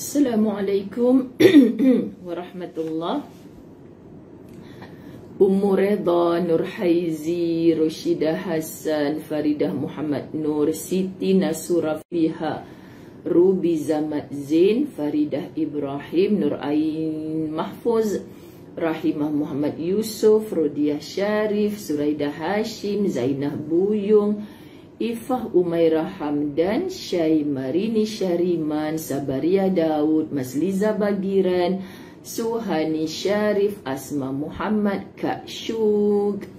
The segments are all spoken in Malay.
Assalamualaikum warahmatullahi. Ummu Redha, Nurhaizi, Rushidah Hasan, Faridah Muhammad Nur, Siti Nasura Fiha, Ruby Zamat Zain, Faridah Ibrahim, Nur Ain Mahfuz, Rahimah Muhammad Yusuf, Rodiah Syarif, Suraidah Hashim, Zainah Buyung, Ifah Umairah Hamdan, Syai Marini Syariman, Sabaria Daud, Masliza Bagiran, Suhani Syarif, Asma Muhammad, Kak Syug,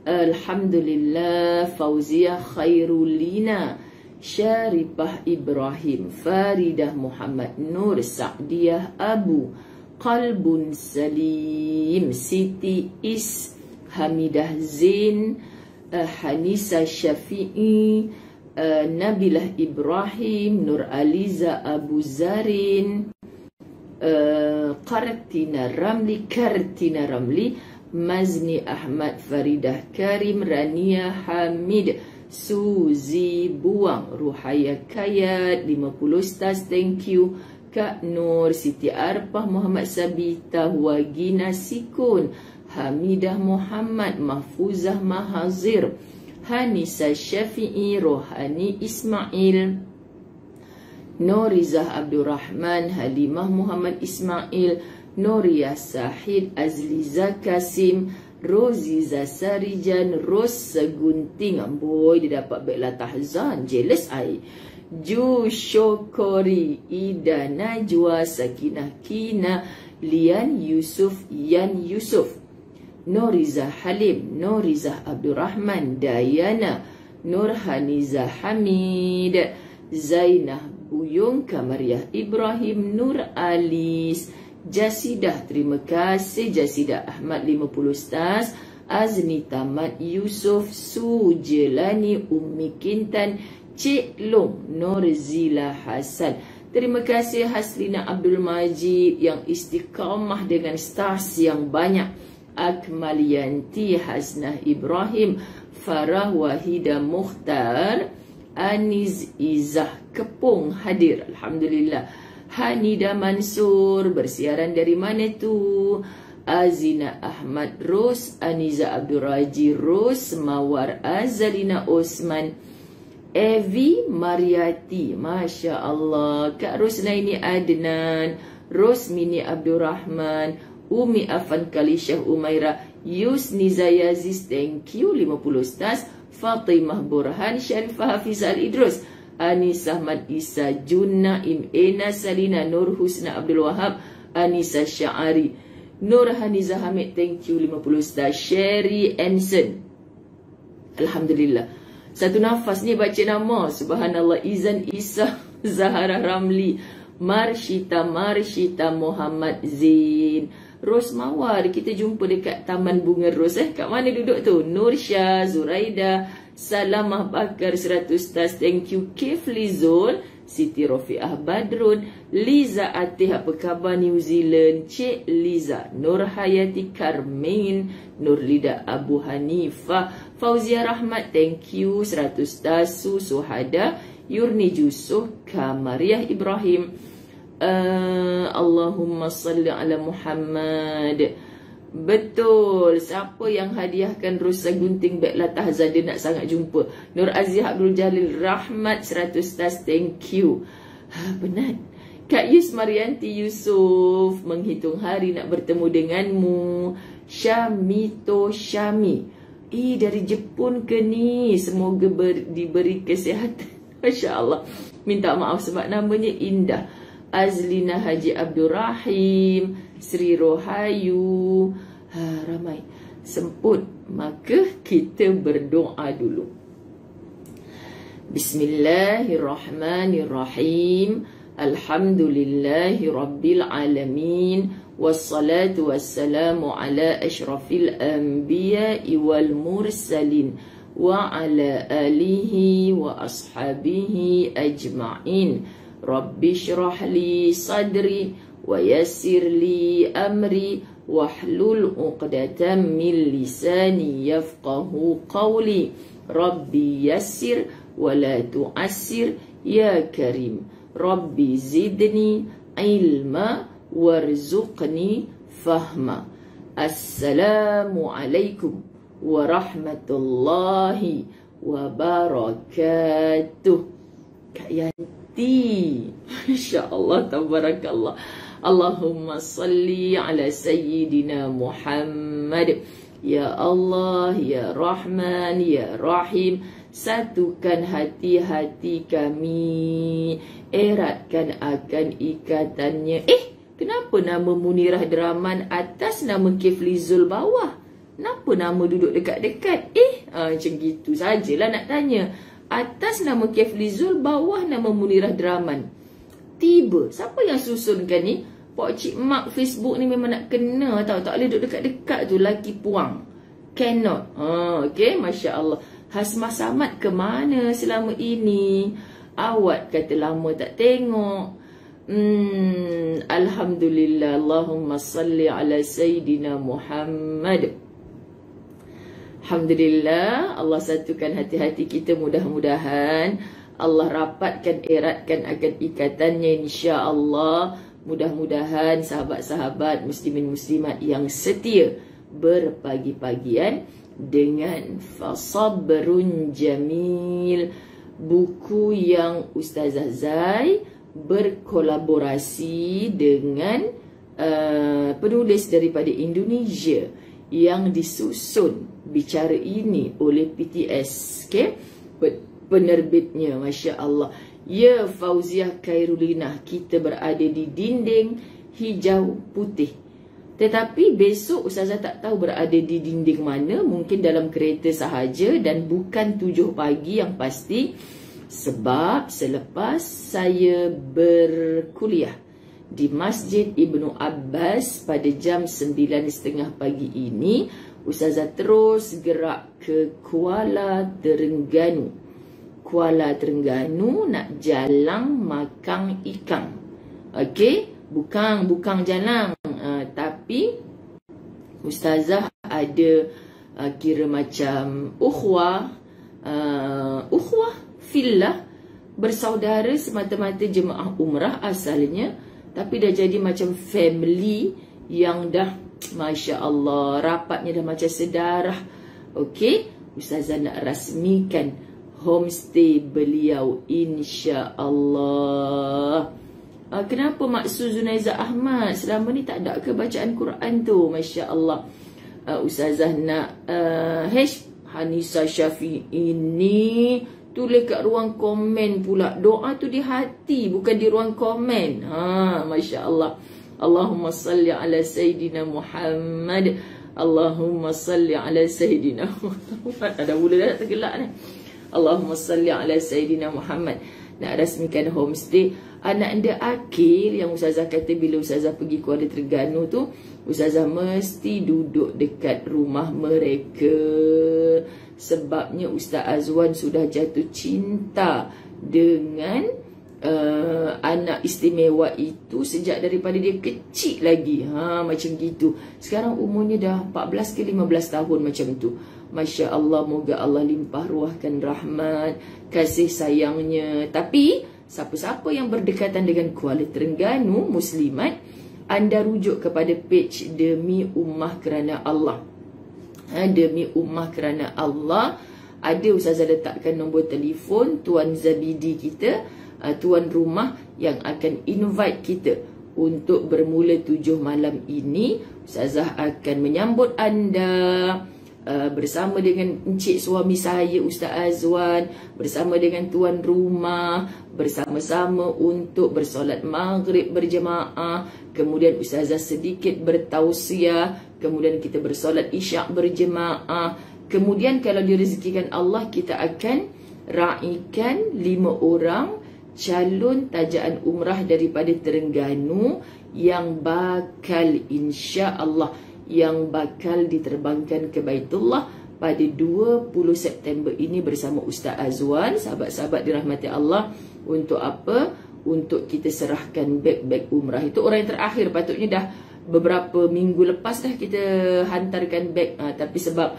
Alhamdulillah, Fauzia Khairulina, Syarifah Ibrahim, Faridah Muhammad Nur, Sa'diyah Abu, Qalbun Salim, Siti Is, Hamidah Zain, Hanisa Syafi'i, Nabilah Ibrahim, Nur Aliza Abu Zarin, Kartina Ramli, Mazni Ahmad, Faridah Karim, Rania Hamid, Suzi Buang, Ruhaya Kayat, 50 stars, thank you. Kak Nur, Siti Arpah, Muhammad Sabita, Wagina Sikun, Hamidah Muhammad, Mahfuzah Mahazir, Hanisa Syafi'i, Rohani Ismail, Norizah Abdurrahman, Halimah Muhammad Ismail, Noriyah Sahid, Azliza Kasim, Roziza Sarijan, Ros Segunting. Boy, dia dapat baiklah tahzan, jealous I. Ju Syokori, Ida Najwa, Sakinah Kina, Lian Yusuf, Yan Yusuf, Norizah Halim, Norizah Abdurrahman, Dayana, Nurhaniza Hamid, Zainah Buyung, Kamariah Ibrahim, Nur Alis, Jasidah, terima kasih Jasidah Ahmad, 50 stars, Azni Tamat Yusuf, Sujelani, Ummi Kintan, Cik Long, Norzila Hasan. Terima kasih Haslina Abdul Majid yang istiqamah dengan stars yang banyak. Akmalianti, Hasnah Ibrahim, Farah Wahida Mukhtar, Aniz Izzah Kepung hadir, Alhamdulillah. Hanida Mansur, bersiaran dari mana tu? Azina Ahmad Ros, Aniza Abdul Raji Ros, Mawar Azalina Osman, Evi Mariati, Masya Allah, Kak Rosnaini Adnan, Rosmini Abdurrahman, Umi Afan Kalisyah Umairah, Yusni Zayaziz, thank you, 50 stars. Fatimah Burhan, Syarifah Hafizah Al-Idrus, Anisa Ahmad Isa, Junna Ena Salina, Nur Husna Abdul Wahab, Anisa Syari, Nur Haniza Hamid, thank you, 50 stars. Sherry Anson, Alhamdulillah. Satu nafas ni baca nama, subhanallah. Izan Isa, Zahara Ramli, Marshita Muhammad Zain, Ros Mawar, kita jumpa dekat Taman Bunga Ros. Kat mana duduk tu? Nursha, Zuraida, Salamah Bakar, 100 stars, thank you. Kifli Zul, Siti Rafiah Badrun, Liza Atih, apa khabar New Zealand? Cik Liza, Nur Hayati Karmin, Nur Lida Abu Hanifah, Fauzia Rahmat, thank you, 100 stars. Suhada, Yurni Jusuh, Kamariah Ibrahim, Allahumma salli ala Muhammad. Betul, siapa yang hadiahkan Rosa Gunting baiklah tahzan, dia nak sangat jumpa. Nur Aziz Abdul Jalil Rahmat, 100 stars, thank you. Penat. Kak Yus Marianti Yusuf, menghitung hari nak bertemu denganmu. Syamito Syami, dari Jepun ke ni? Semoga diberi kesihatan. Masya Allah. Minta maaf sebab namanya indah. Azlina Haji Abdul Rahim, Sri Rohayu, ramai semput, maka kita berdoa dulu. Bismillahirrahmanirrahim. Alhamdulillahi Rabbil Alamin, wassalatu wassalamu ala ashrafil anbiya'i wal mursalin, wa ala alihi wa ashabihi ajma'in. Rabbi syrah li sadri wa yassir li amri wahlul uqdatan min lisani yafqahu qawli. Rabbi yassir wa la tu'assir ya karim. Rabbi zidni ilma warzuqni fahma. Assalamualaikum warahmatullahi wabarakatuh. Kak Yanti, Masya Allah, tabarakallah. Allahumma salli ala Sayyidina Muhammad. Ya Allah, Ya Rahman, Ya Rahim, satukan hati-hati kami, eratkan akan ikatannya. Kenapa nama Munirah Deraman atas, nama Kiflizul bawah? Kenapa nama duduk dekat-dekat? Macam gitu sajalah nak tanya. Atas nama Kiflizul, bawah nama Munirah Deraman. Tiba, siapa yang susunkan ni? Pak Cik Mak Facebook ni memang nak kena tau. Tak boleh duduk dekat-dekat tu, laki puang. Cannot. Okay, Masya Allah. Hasmah Samad ke mana selama ini? Awak kata lama tak tengok. Alhamdulillah. Allahumma salli ala Sayyidina Muhammad. Alhamdulillah, Allah satukan hati-hati kita, mudah-mudahan Allah rapatkan, eratkan akan ikatannya, insya-Allah. Mudah-mudahan sahabat-sahabat muslimin muslimat yang setia berpagi-pagian dengan Fasabrun Jamil, buku yang Ustazah Zai berkolaborasi dengan penulis daripada Indonesia yang disusun bicara ini oleh PTS, okay? Penerbitnya, Masya Allah. Ya, Fauziah Khairulinah, kita berada di dinding hijau putih. Tetapi besok Ustazah tak tahu berada di dinding mana. Mungkin dalam kereta sahaja dan bukan 7 pagi yang pasti. Sebab selepas saya berkuliah di Masjid Ibnu Abbas pada jam 9.30 pagi ini, Ustazah terus gerak ke Kuala Terengganu. Kuala Terengganu nak jalang Makang Ikang. Okey, bukan jalang, tapi Ustazah ada kira macam ukhuwah fillah, bersaudara semata-mata jemaah umrah asalnya, tapi dah jadi macam family yang dah, Masya Allah, rapatnya dah macam sedarah. Okey, Ustazah nak rasmikan homestay beliau, insya-Allah. Kenapa Maksud Zunaiza Ahmad selama ni tak ada ke bacaan Quran tu? Masya Allah. Ustazah nak Hanisa Syafiq ini tulis kat ruang komen pula. Doa tu di hati, bukan di ruang komen. Masya Allah. Allahumma salli ala Sayyidina Muhammad. Allahumma salli ala Sayyidina Muhammad. Ada mula dah tergelak ni. Allahumma salli ala Sayyidina Muhammad. Nak rasmikan homestay. Anak anda Akil yang Ustazah kata bila Ustazah pergi Kuala Terengganu tu, Ustazah mesti duduk dekat rumah mereka. Sebabnya Ustaz Azwan sudah jatuh cinta dengan anak istimewa itu sejak daripada dia kecil lagi. Macam gitu. Sekarang umurnya dah 14 ke 15 tahun macam tu. Masya Allah, moga Allah limpah ruahkan rahmat, kasih sayangnya. Tapi siapa-siapa yang berdekatan dengan Kuala Terengganu muslimat, anda rujuk kepada page Demi Ummah Kerana Allah. Demi Ummah Kerana Allah. Ada Ustazah letakkan nombor telefon Tuan Zabidi kita, tuan rumah yang akan invite kita untuk bermula 7 malam ini. Ustazah akan menyambut anda bersama dengan encik suami saya Ustaz Azwan, bersama dengan tuan rumah, bersama-sama untuk bersolat maghrib berjemaah. Kemudian Ustazah sedikit bertausiah, kemudian kita bersolat isyak berjemaah. Kemudian kalau direzekikan Allah, kita akan raikan 5 orang calon tajaan umrah daripada Terengganu yang bakal insya-Allah diterbangkan ke Baitullah pada 20 September ini bersama Ustaz Azwan. Sahabat-sahabat dirahmati Allah, untuk apa? Untuk kita serahkan beg-beg umrah. Itu orang yang terakhir, patutnya dah beberapa minggu lepas dah kita hantarkan beg. Tapi sebab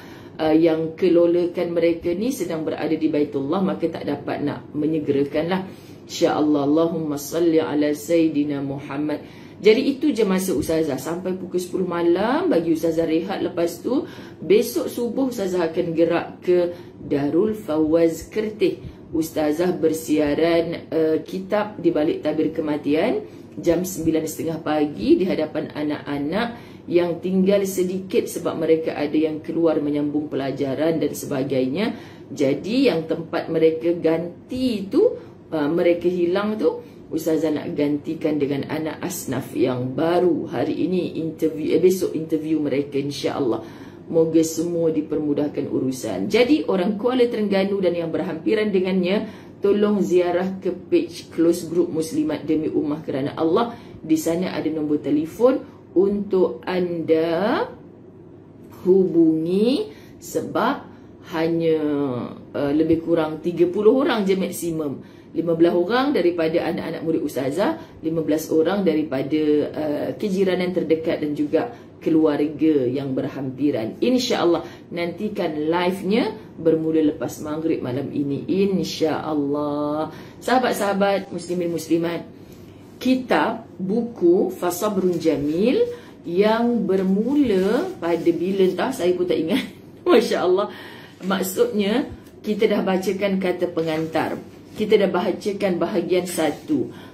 yang kelolakan mereka ni sedang berada di Baitullah, maka tak dapat nak menyegerakan lah. InsyaAllah. Allahumma salli ala Sayyidina Muhammad. Jadi itu je masa Ustazah. Sampai pukul 10 malam bagi Ustazah rehat. Lepas tu besok subuh Ustazah akan gerak ke Darul Fawaz Kertih. Ustazah bersiaran kitab di balik tabir kematian jam 9.30 pagi di hadapan anak-anak yang tinggal sedikit sebab mereka ada yang keluar menyambung pelajaran dan sebagainya. Jadi yang tempat mereka ganti tu, mereka hilang tu, Ustazah nak gantikan dengan anak asnaf yang baru. Hari ini interview, besok interview mereka insya-Allah. Moga semua dipermudahkan urusan. Jadi orang Kuala Terengganu dan yang berhampiran dengannya, tolong ziarah ke page close group Muslimat Demi Ummah Kerana Allah. Di sana ada nombor telefon untuk anda hubungi, sebab hanya lebih kurang 30 orang je maksimum. 15 orang daripada anak-anak murid Ustazah, 15 orang daripada kejiranan terdekat dan juga keluarga yang berhampiran. InsyaAllah nantikan live-nya bermula lepas maghrib malam ini, InsyaAllah. Sahabat-sahabat muslimin muslimat, kitab buku Fasabrun Jamil yang bermula pada bila entah, saya pun tak ingat. Masya Allah. Maksudnya kita dah bacakan kata pengantar, kita dah bacakan bahagian 1.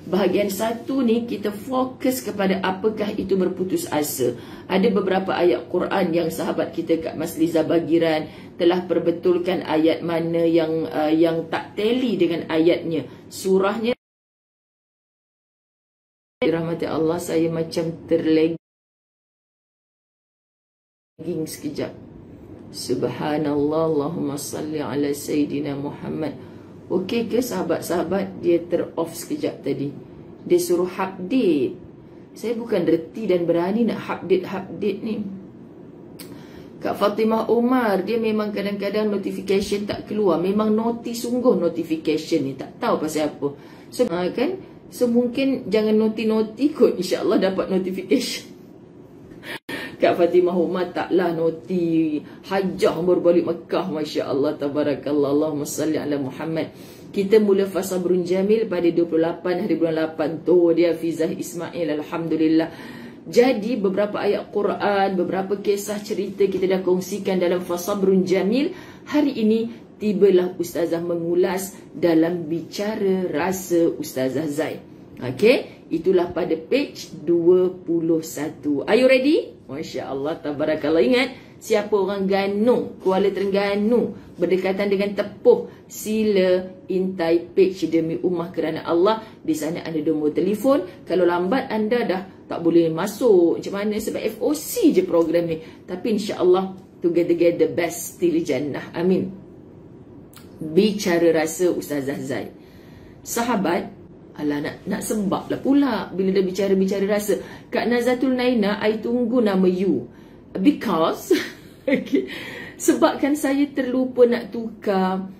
Bahagian 1 ni kita fokus kepada apakah itu berputus asa. Ada beberapa ayat Quran yang sahabat kita Kak Masliza Bagiran telah perbetulkan ayat mana yang tak tally dengan ayatnya. Surahnya, rahmati Allah, saya macam terlagging sekejap. Subhanallah, Allahumma salli ala Sayyidina Muhammad. Okey ke sahabat-sahabat? Dia ter-off sekejap tadi. Dia suruh update. Saya bukan reti dan berani nak update ni. Kak Fatimah Omar, dia memang kadang-kadang notification tak keluar. Memang naughty sungguh notification ni. Tak tahu pasal apa. So, kan? So, mungkin jangan naughty-naughty kot. InsyaAllah dapat notification. Kak Fatimah Umar taklah naughty. Hajjah baru balik Mekah. Masya Allah, tabarakallah. Allahumma salli ala Muhammad. Kita mula Fasabrun Jamil pada 28 hari bulan 8. Tu dia Fizah Ismail, Alhamdulillah. Jadi beberapa ayat Quran, beberapa kisah cerita kita dah kongsikan dalam Fasabrun Jamil. Hari ini tibalah Ustazah mengulas dalam Bicara Rasa Ustazah Zai. Okey, itulah pada page 21. Are you ready? Masya Allah, tabarakallah. Ingat, siapa orang Ganong, Kuala Terengganu, berdekatan dengan Tepuh, sila intai page Demi Ummah Kerana Allah. Di sana ada nombor telefon. Kalau lambat anda dah tak boleh masuk. Macam mana? Sebab FOC je program ni. Tapi insya-Allah together best till jannah. Amin. Bicara Rasa Ustazah Zai. Sahabat, alah nak sebab lah pula bila dah bicara rasa. Kak Nazatul Naina, I tunggu nama you. Because okay, sebabkan saya terlupa nak tukar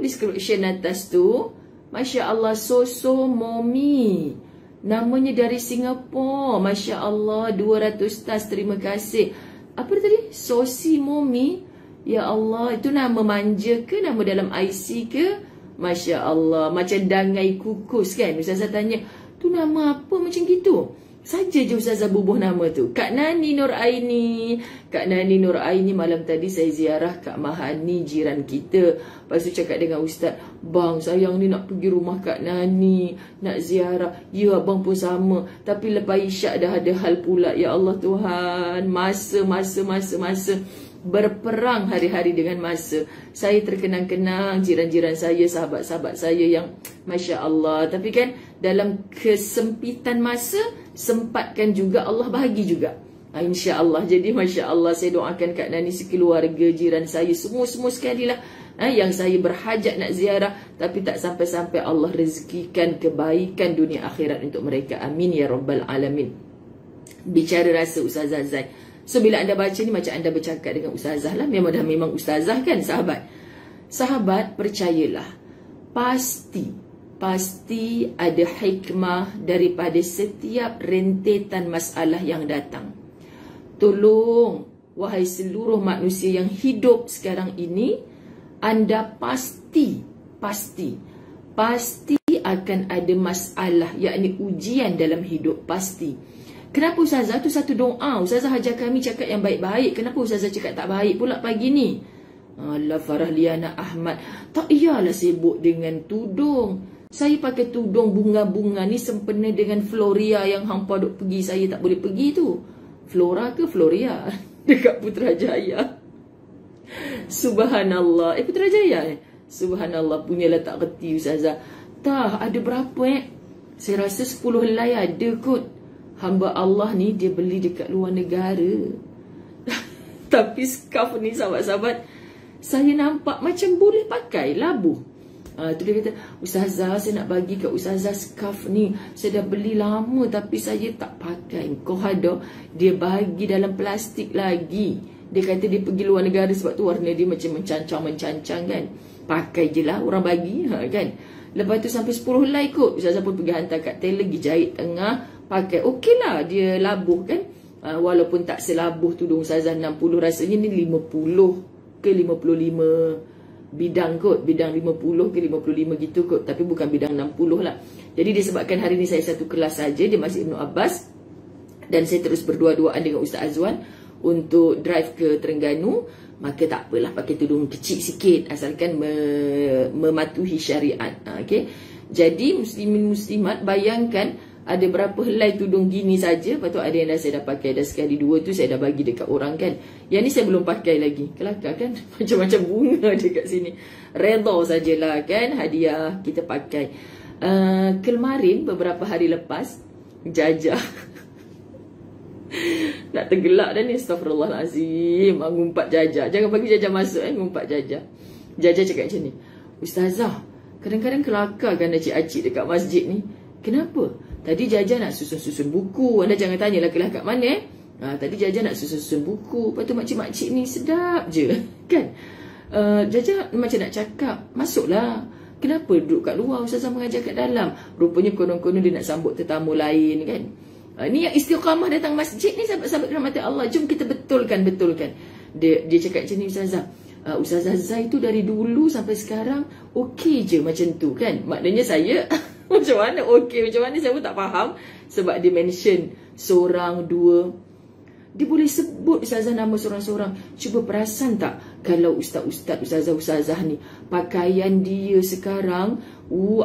description atas tu. Masya Allah, Soso Momi, namanya dari Singapura. Masya Allah, 200 tas, terima kasih. Apa tadi? Sosi Momi. Ya Allah, itu nama manja ke? Nama dalam IC ke? Masya Allah, macam dangai kukus kan. Ustazah tanya, tu nama apa macam gitu? Saja je Ustazah bubuh nama tu. Kak Nani Nur Aini. Kak Nani Nur Aini, malam tadi saya ziarah Kak Mahani, jiran kita. Lepas tu cakap dengan Ustaz, bang sayang ni nak pergi rumah Kak Nani, nak ziarah. Ya abang pun sama. Tapi lepas isyak dah ada hal pula. Ya Allah Tuhan, masa berperang hari-hari dengan masa. Saya terkenang-kenang jiran-jiran saya, sahabat-sahabat saya yang Masya Allah. Tapi kan dalam kesempitan masa, sempatkan juga Allah bahagi juga. Insya Allah. Jadi Masya Allah, saya doakan Kak Nani, sekeluarga, jiran saya, semua sekali lah, yang saya berhajat nak ziarah, tapi tak sampai-sampai Allah rezekikan kebaikan dunia akhirat untuk mereka. Amin ya Rabbal Alamin. Bicara Rasa Ustazah Zai. So bila anda baca ni macam anda bercakap dengan Ustazah lah. Memang Ustazah kan sahabat. Sahabat, percayalah, pasti ada hikmah daripada setiap rentetan masalah yang datang. Tolong, wahai seluruh manusia yang hidup sekarang ini, anda pasti pasti akan ada masalah, yakni ujian dalam hidup, pasti. Kenapa Ustazah tu satu doa, Ustazah ajar kami cakap yang baik-baik, kenapa Ustazah cakap tak baik pula pagi ni? Alah, Farah Liana Ahmad, tak iyalah sibuk dengan tudung. Saya pakai tudung bunga-bunga ni sempena dengan Floria yang hampa duk pergi, saya tak boleh pergi tu. Flora ke Floria? Dekat Putrajaya. Subhanallah. Putrajaya Subhanallah, punyalah tak reti Ustazah. Tak, ada berapa Saya rasa 10 helai ada kot. Hamba Allah ni dia beli dekat luar negara. Tapi scarf ni sahabat-sahabat, saya nampak macam boleh pakai labuh. Tu dia kata, Ustazah saya nak bagi kat Ustazah scarf ni, saya dah beli lama tapi saya tak pakai. Kau ada, dia bagi dalam plastik lagi. Dia kata dia pergi luar negara sebab tu warna dia macam mencancang-mencancang kan. Pakai je lah orang bagi kan. Lepas tu sampai 10 helai kot. Ustazah pun pergi hantar kat tailor, pergi jahit tengah, pakai. Okey lah, dia labuh kan. Walaupun tak selabuh tudung Ustazah 60, rasanya ni 50 ke 55 bidang kot. Bidang 50 ke 55 gitu kot. Tapi bukan bidang 60 lah. Jadi disebabkan hari ni saya satu kelas saja di Masjid Ibn Abbas, dan saya terus berdua-duaan dengan Ustaz Azwan untuk drive ke Terengganu, maka tak apalah pakai tudung kecil sikit asalkan mematuhi syariat. Okay? Jadi muslimin muslimat, bayangkan ada berapa helai tudung gini saja. Lepas tu ada yang dah saya dah pakai, dah sekali dua tu saya dah bagi dekat orang kan. Yang ni saya belum pakai lagi. Kelakar kan? Macam-macam bunga dekat sini. Redha sajalah kan, hadiah kita pakai. Kemarin beberapa hari lepas, Jajah nak tergelak dah ni, astagfirullahalazim. Ngumpat Jajah, jangan bagi Jajah masuk ngumpat Jajah. Jajah cakap macam ni, Ustazah, kadang-kadang kelakar kan acik-acik dekat masjid ni. Kenapa? Tadi Jajah nak susun-susun buku. Anda jangan tanyalah kelas kat mana tadi Jajah nak susun-susun buku. Lepas tu makcik-makcik ni sedap je kan. Jajah macam nak cakap, masuklah. Kenapa duduk kat luar, Ustazah mengajar kat dalam? Rupanya konon-konon dia nak sambut tetamu lain kan. Ni yang istiqamah datang masjid ni, sahabat-sahabat rahmati Allah. Jom kita betulkan. Dia cakap macam ni, Ustazah, Ustazah Zai tu dari dulu sampai sekarang okey je macam tu kan. Maknanya saya macam mana okey, macam mana saya pun tak faham. Sebab dia mention seorang, dua, dia boleh sebut Ustazah nama seorang-seorang. Cuba perasan tak, kalau ustaz-ustaz, ustazah-ustazah ni, pakaian dia sekarang,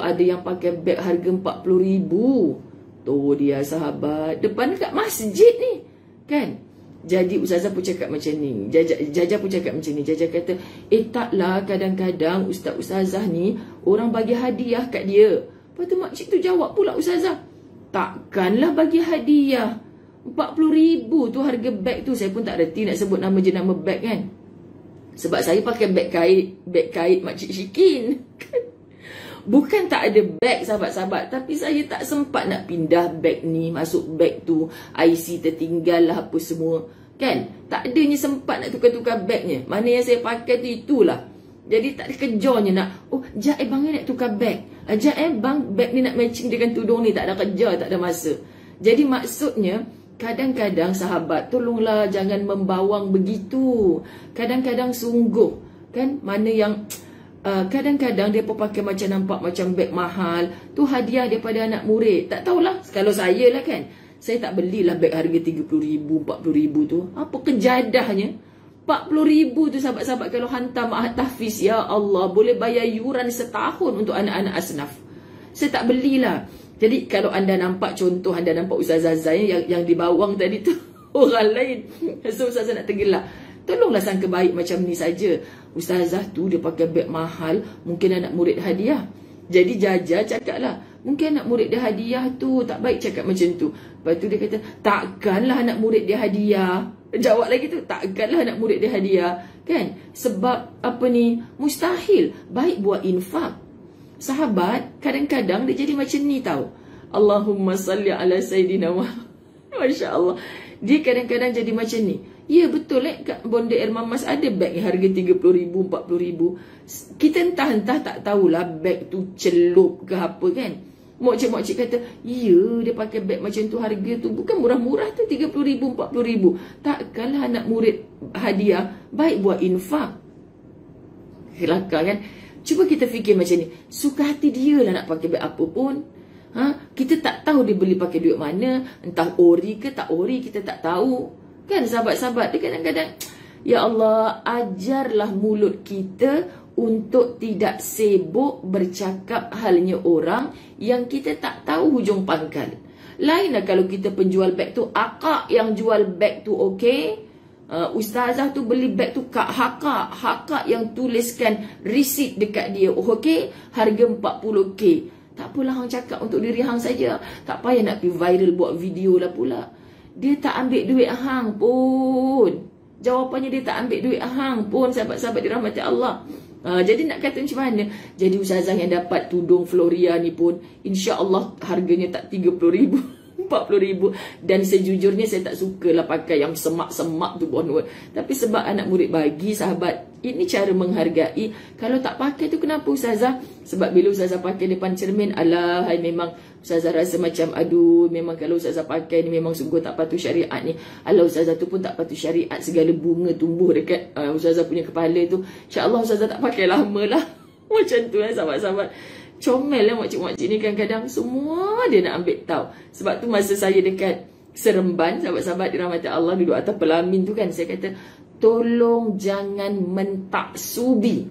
ada yang pakai beg harga 40,000. Tu dia sahabat, depan dekat masjid ni kan. Jadi Ustazah pun cakap macam ni, Jajah pun cakap macam ni. Jajah kata, taklah, kadang-kadang ustaz-ustazah ni orang bagi hadiah kat dia. Lepas tu makcik tu jawab pula Ustazah, takkanlah bagi hadiah 40,000 tu harga beg tu. Saya pun tak reti nak sebut nama jenama beg kan. Sebab saya pakai beg kait makcik Syikin. Bukan tak ada beg sahabat-sahabat, tapi saya tak sempat nak pindah beg ni, masuk beg tu, IC tertinggal lah apa semua kan. Tak adanya sempat nak tukar-tukar begnya. Mana yang saya pakai tu itulah. Jadi tak ada kejarnya nak, jap bang ni nak tukar beg, jap bang beg ni nak matching dengan tudung ni. Tak ada kejar, tak ada masa. Jadi maksudnya, kadang-kadang sahabat, tolonglah jangan membawang begitu. Kadang-kadang sungguh kan, mana yang kadang-kadang dia pun pakai macam nampak macam beg mahal. Tu hadiah daripada anak murid. Tak tahulah, kalau saya lah kan, saya tak belilah beg harga 30,000, 40,000 tu. Apa kejadahnya 40,000 tu sahabat-sahabat. Kalau hantar Ma'had Tahfiz, ya Allah, boleh bayar yuran setahun untuk anak-anak asnaf. Saya tak belilah. Jadi kalau anda nampak contoh, anda nampak Ustazah Zai yang di bawang tadi tu orang lain, so Ustazah nak tergelak. Tolonglah sangka baik macam ni saja. Ustazah tu dia pakai beg mahal, mungkin anak murid hadiah. Jadi Jajah cakap lah, mungkin anak murid dia hadiah tu, tak baik cakap macam tu. Lepas tu dia kata, takkanlah anak murid dia hadiah. Jawab lagi tu, takkanlah anak murid dia hadiah kan. Sebab apa ni, mustahil. Baik buat infak. Sahabat, kadang-kadang dia jadi macam ni tau. Allahumma salli ala Sayyidina Muhammad. Masya Allah. Dia kadang-kadang jadi macam ni. Ya betul kat Bonda Air Mamas ada beg yang harga 30,000, 40,000. Kita entah-entah tak tahulah beg tu celup ke apa kan. Mokcik-mokcik kata, ya dia pakai beg macam tu, harga tu bukan murah-murah tu, 30,000, 40,000. Takkanlah anak murid hadiah, baik buat infak. Kelakar kan. Cuba kita fikir macam ni. Suka hati dia lah nak pakai beg apa pun. Kita tak tahu dia beli pakai duit mana. Entah ori ke tak ori, kita tak tahu. Kan sahabat-sahabat, dia kadang-kadang, ya Allah, ajarlah mulut kita untuk tidak sibuk bercakap halnya orang yang kita tak tahu hujung pangkal. Lainlah kalau kita penjual beg tu, akak yang jual beg tu okey. Ustazah tu beli beg tu kat Hakak yang tuliskan receipt dekat dia, okey, harga 40k. Tak apalah hang cakap untuk diri hang saja. Tak payah nak pergi viral buat video lah pula. Dia tak ambil duit hang pun. Jawapannya dia tak ambil duit hang pun, sahabat-sahabat dirahmati Allah. Jadi nak kata macam mana? Jadi ustazah yang dapat tudung Floria ni pun insya-Allah harganya tak 30,000. 40,000. Dan sejujurnya saya tak sukalah pakai yang semak-semak tu bonword. Tapi sebab anak murid bagi, sahabat, ini cara menghargai. Kalau tak pakai tu kenapa ustazah? Sebab bila ustazah pakai depan cermin, alah, memang ustazah rasa macam aduh, memang kalau ustazah pakai ni memang sungguh tak patuh syariat ni. Alah, ustazah tu pun tak patuh syariat, segala bunga tumbuh dekat ustazah punya kepala tu. InsyaAllah ustazah tak pakai lama lah. Macam tu sahabat-sahabat. Comel lah makcik-makcik ni kadang-kadang semua dia nak ambil tahu. Sebab tu masa saya dekat Seremban, sahabat-sahabat dirahmati Allah, duduk atas pelamin tu kan, saya kata tolong jangan mentaksubi.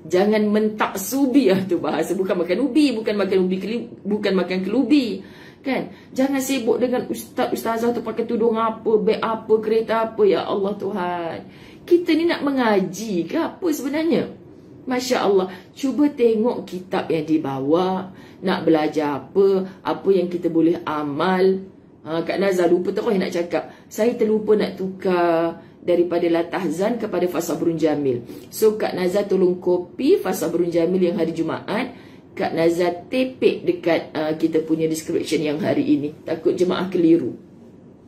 Jangan mentaksubi tu bahasa, bukan makan ubi, bukan makan kelubi. Kan? Jangan sibuk dengan ustazah tu pakai tudung apa, beg apa, kereta apa. Ya Allah Tuhan, kita ni nak mengaji ke apa sebenarnya? Masya Allah, cuba tengok kitab yang dibawa. Nak belajar apa yang kita boleh amal. Kak Nazar lupa tu nak cakap, saya terlupa nak tukar daripada Latahzan kepada Fasabrun Jamil. So Kak Nazar tolong copy Fasabrun Jamil yang hari Jumaat, Kak Nazar tepek dekat kita punya description yang hari ini. Takut jemaah keliru.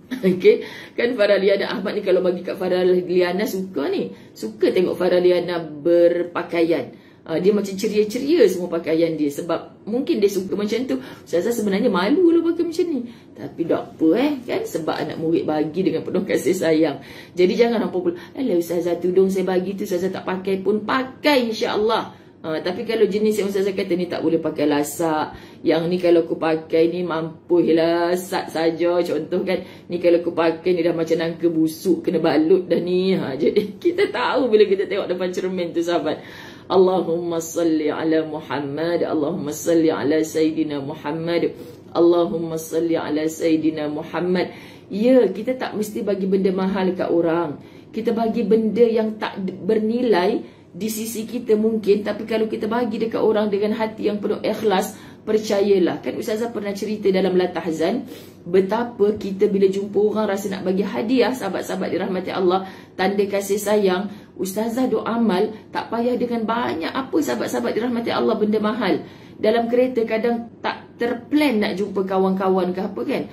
Okay, kan Faraliana Ahmad ni kalau bagi kat Faraliana suka ni, suka tengok Faraliana berpakaian. Dia macam ceria-ceria semua pakaian dia. Sebab mungkin dia suka macam tu. Ustazah sebenarnya malu lah pakai macam ni, tapi tak apa kan, sebab anak murid bagi dengan penuh kasih sayang. Jadi jangan apa pun, alah ustazah tudung saya bagi tu ustazah tak pakai pun, pakai insya-Allah. Tapi kalau jenis yang ustazah kata ni tak boleh pakai lasak, yang ni kalau aku pakai ni mampu lasak saja, contoh kan, ni kalau aku pakai ni dah macam nangka busuk kena balut dah ni. Jadi kita tahu bila kita tengok depan cermin tu sahabat. Allahumma salli ala Muhammad, Allahumma salli ala Sayyidina Muhammad, Allahumma salli ala Sayyidina Muhammad. Ya, kita tak mesti bagi benda mahal kat orang. Kita bagi benda yang tak bernilai di sisi kita mungkin, tapi kalau kita bagi dekat orang dengan hati yang penuh ikhlas, percayalah. Kan ustazah pernah cerita dalam Latahzan betapa kita bila jumpa orang rasa nak bagi hadiah, sahabat-sahabat dirahmati Allah, tanda kasih sayang, ustazah doa amal tak payah dengan banyak apa, sahabat-sahabat dirahmati Allah, benda mahal. Dalam kereta kadang tak terplan nak jumpa kawan-kawan ke apa kan,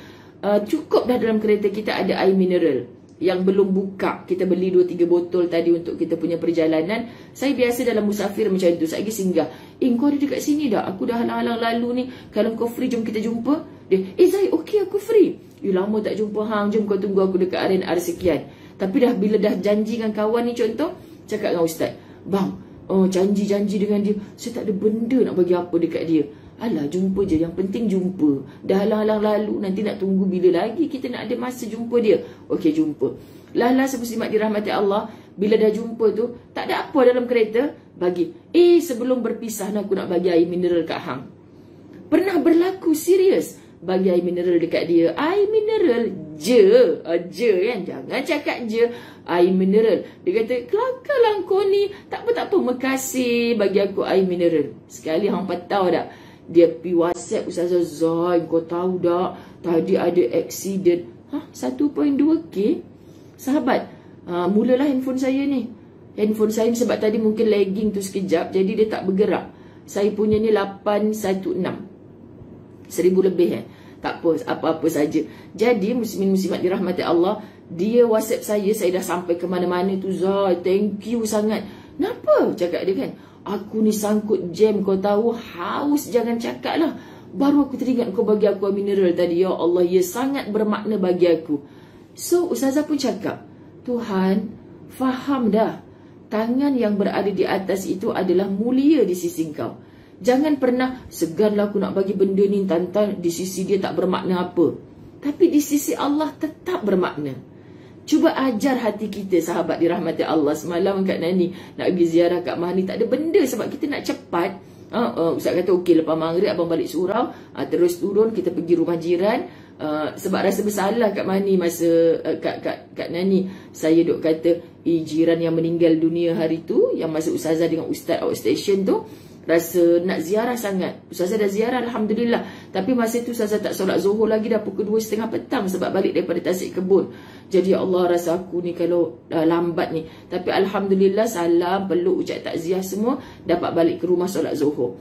cukup dah dalam kereta kita ada air mineral yang belum buka, kita beli 2-3 botol tadi untuk kita punya perjalanan. Saya biasa dalam musafir macam tu, saya pergi singgah, kau ada dekat sini dah, aku dah halang-halang lalu ni, kalau kau free jom kita jumpa. Dia, Zai, okey aku free. Lama tak jumpa hang, jom kau tunggu aku dekat RNR sekian. Tapi dah bila dah janji dengan kawan ni, contoh cakap dengan ustaz, bang, janji dengan dia, saya tak ada benda nak bagi apa dekat dia. Alah, jumpa je, yang penting jumpa. Dah halang-halang lalu, nanti nak tunggu bila lagi kita nak ada masa jumpa dia. Okey, jumpa. Lala semuslimat dirahmati Allah, bila dah jumpa tu, tak ada apa dalam kereta, bagi. Sebelum berpisah aku nak bagi air mineral kat hang. Pernah berlaku serius, bagi air mineral dekat dia. Air mineral je kan, jangan cakap je, air mineral. Dia kata, kelakar lah kau ni, tak apa, makasih bagi aku air mineral. Sekali hang tahu tak, dia pergi WhatsApp, Ustazah Zai, kau tahu tak, tadi ada accident. 1.2k. Sahabat, mulalah handphone saya ni. Handphone saya ni sebab tadi mungkin lagging tu sekejap, jadi dia tak bergerak. Saya punya ni 816, 1000 lebih tak apa-apa saja. Jadi muslimin-muslimat dirahmati Allah, dia WhatsApp saya dah sampai ke mana-mana tu. Zai, thank you sangat. Kenapa? Cakap dia kan, aku ni sangkut jam, kau tahu, haus jangan cakap lah. Baru aku teringat kau bagi aku mineral tadi. Ya Allah, ia sangat bermakna bagi aku. So ustazah pun cakap, Tuhan faham dah, tangan yang berada di atas itu adalah mulia di sisi engkau. Jangan pernah seganlah aku nak bagi benda ni, tantan di sisi dia tak bermakna apa. Tapi di sisi Allah tetap bermakna. Cuba ajar hati kita, sahabat dirahmati Allah. Semalam Kak Nani nak pergi ziarah Kak Mahni, tak ada benda sebab kita nak cepat. Ustaz kata okey, lepas maghrib abang balik surau, terus turun kita pergi rumah jiran. Sebab rasa bersalah Kak Mahni masa Kak Nani, saya duk kata jiran yang meninggal dunia hari tu, yang masa Ustazah dengan Ustaz outstation tu, rasa nak ziarah sangat. Ustazah dah ziarah Alhamdulillah, tapi masa tu Ustazah tak solat zuhur lagi, dah pukul 2:30 petang sebab balik daripada Tasik Kebun. Jadi ya Allah, rasa aku ni kalau lambat ni. Tapi Alhamdulillah, salam, peluk, ucap takziah semua, dapat balik ke rumah solat zuhur.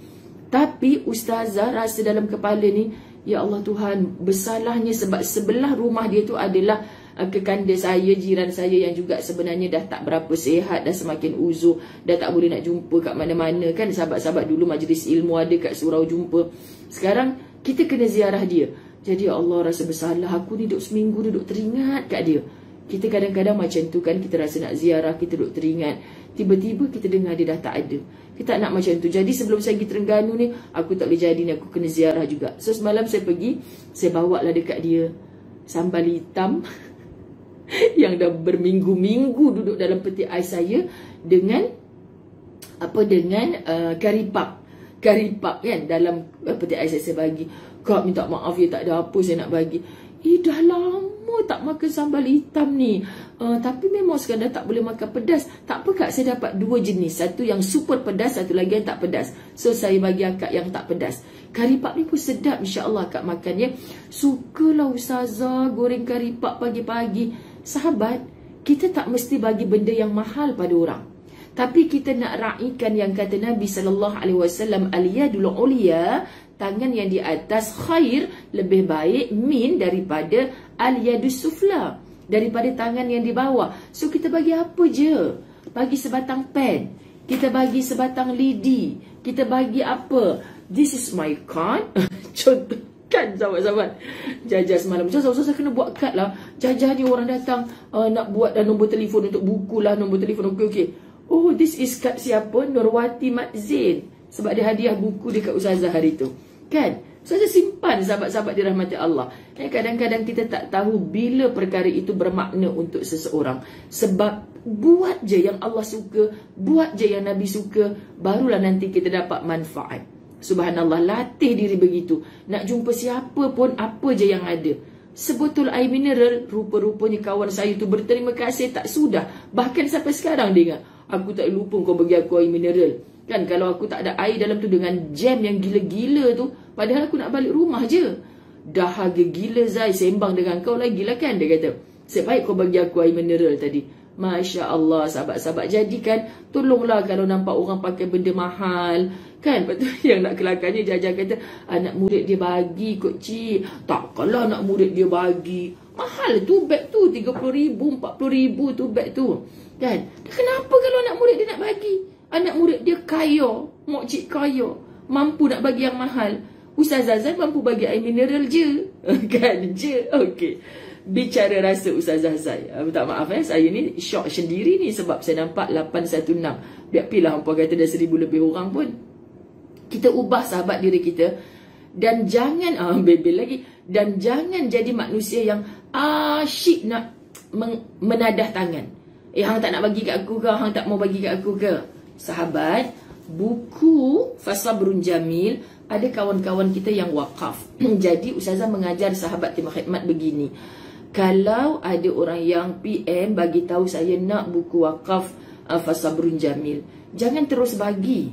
Tapi Ustazah rasa dalam kepala ni, ya Allah Tuhan, bersalahnya sebab sebelah rumah dia tu adalah kekanda saya, jiran saya yang juga sebenarnya dah tak berapa sihat, dah semakin uzur, dah tak boleh nak jumpa kat mana-mana kan. Sahabat-sahabat dulu majlis ilmu ada kat surau jumpa. Sekarang kita kena ziarah dia. Jadi ya Allah, rasa bersalah, aku ni duduk seminggu duduk teringat kat dia. Kita kadang-kadang macam tu kan, kita rasa nak ziarah, kita duduk teringat. Tiba-tiba kita dengar dia dah tak ada. Kita tak nak macam tu. Jadi sebelum saya pergi Terengganu ni, aku tak boleh jadi ni, aku kena ziarah juga. So semalam saya pergi, saya bawa lah dekat dia sambal hitam yang dah berminggu-minggu duduk dalam peti ais saya, dengan kari pap kan dalam peti ais saya bagi. Kak minta maaf ya, tak ada apa saya nak bagi. Dah lama tak makan sambal hitam ni. Tapi memang sekarang dah tak boleh makan pedas. Tak apa Kak, saya dapat 2 jenis. Satu yang super pedas, satu lagi yang tak pedas. So saya bagi akak yang tak pedas. Kari pap ni pun sedap, insya-Allah Kak makan ya. Sukalah Ustazah goreng kari pap pagi-pagi. Sahabat, kita tak mesti bagi benda yang mahal pada orang. Tapi kita nak raikan yang kata Nabi SAW, al-yadul uliya, tangan yang di atas khair, lebih baik min daripada al-yadus sufla, daripada tangan yang di bawah. So kita bagi apa je? Bagi sebatang pen, kita bagi sebatang lidi, kita bagi apa? This is my card. Contoh kan sahabat-sahabat, Jajah semalam, Ustazah kena buat kad lah. Jajah ni orang datang nak buat nombor telefon untuk buku lah, nombor telefon. Okey. Oh, this is kad siapa? Nurwati Mat Zain. Sebab dia hadiah buku dekat Ustazah hari tu. Kan? Ustazah simpan, sahabat-sahabat dirahmati Allah. Kadang-kadang kita tak tahu bila perkara itu bermakna untuk seseorang. Sebab buat je yang Allah suka, buat je yang Nabi suka, barulah nanti kita dapat manfaat. Subhanallah, latih diri begitu. Nak jumpa siapa pun, apa je yang ada. Sebotol air mineral, rupa-rupanya kawan saya tu berterima kasih tak sudah. Bahkan sampai sekarang dia ingat, aku tak lupa kau bagi aku air mineral. Kan kalau aku tak ada air dalam tu dengan jam yang gila-gila tu, padahal aku nak balik rumah je. Dahaga gila Zai, sembang dengan kau lagi lah kan, dia kata. Sebaik kau bagi aku air mineral tadi. Masya Allah, sahabat-sahabat. Jadi kan, tolonglah kalau nampak orang pakai benda mahal. Kan, betul yang nak kelakarnya Jajah kata, anak murid dia bagi kot cik. Takkanlah anak murid dia bagi. Mahal tu beg tu, 30,000, 40,000 tu beg tu. Kan, kenapa kalau anak murid dia nak bagi? Anak murid dia kaya, mak cik kaya, mampu nak bagi yang mahal. Ustazah Zai mampu bagi air mineral je. Kan, je. Okey. Bicara rasa Ustazah Zai, minta maaf saya ni syok sendiri ni sebab saya nampak 816. Biarlah hampa kata dah 1000 lebih orang pun. Kita ubah sahabat diri kita. Dan jangan bebel lagi. Dan jangan jadi manusia yang asyik nak menadah tangan. Hang tak nak bagi kat aku ke? Hang tak mau bagi kat aku ke? Sahabat, buku Fasabrun Jamil, ada kawan-kawan kita yang wakaf. Jadi Ustazah mengajar sahabat timah khidmat begini. Kalau ada orang yang PM bagi tahu saya nak buku wakaf Fasabrun Jamil, jangan terus bagi.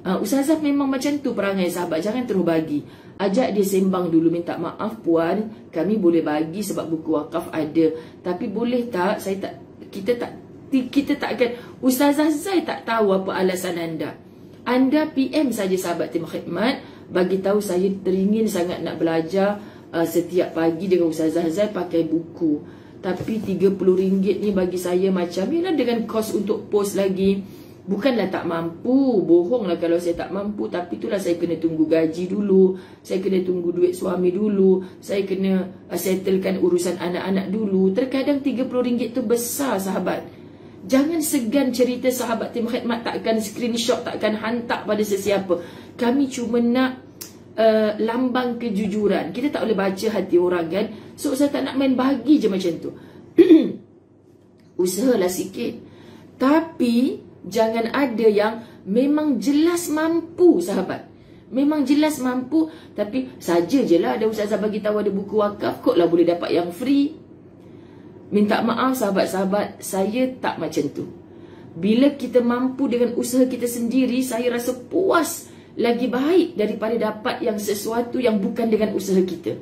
Ustazah memang macam tu perangai sahabat, jangan terus bagi. Ajak dia sembang dulu, minta maaf puan, kami boleh bagi sebab buku wakaf ada. Tapi boleh tak kita tak akan, Ustazah Zai tak tahu apa alasan anda. Anda PM saja sahabat tim khidmat, bagi tahu saya teringin sangat nak belajar setiap pagi dengan Ustazah Zai pakai buku. Tapi RM30 ni bagi saya macam, yalah dengan kos untuk post lagi. Bukanlah tak mampu, bohonglah kalau saya tak mampu. Tapi itulah saya kena tunggu gaji dulu, saya kena tunggu duit suami dulu, saya kena settlekan urusan anak-anak dulu. Terkadang RM30 tu besar sahabat. Jangan segan cerita sahabat tim khidmat, takkan screenshot, takkan hantar pada sesiapa. Kami cuma nak lambang kejujuran. Kita tak boleh baca hati orang kan. So saya tak nak main bahagi je macam tu. Usahalah sikit. Tapi jangan ada yang memang jelas mampu sahabat. Memang jelas mampu, tapi saja je lah ada ustazah bagi tahu ada buku wakaf, kot lah boleh dapat yang free. Minta maaf sahabat-sahabat, saya tak macam tu. Bila kita mampu dengan usaha kita sendiri, saya rasa puas lagi baik daripada dapat yang sesuatu yang bukan dengan usaha kita.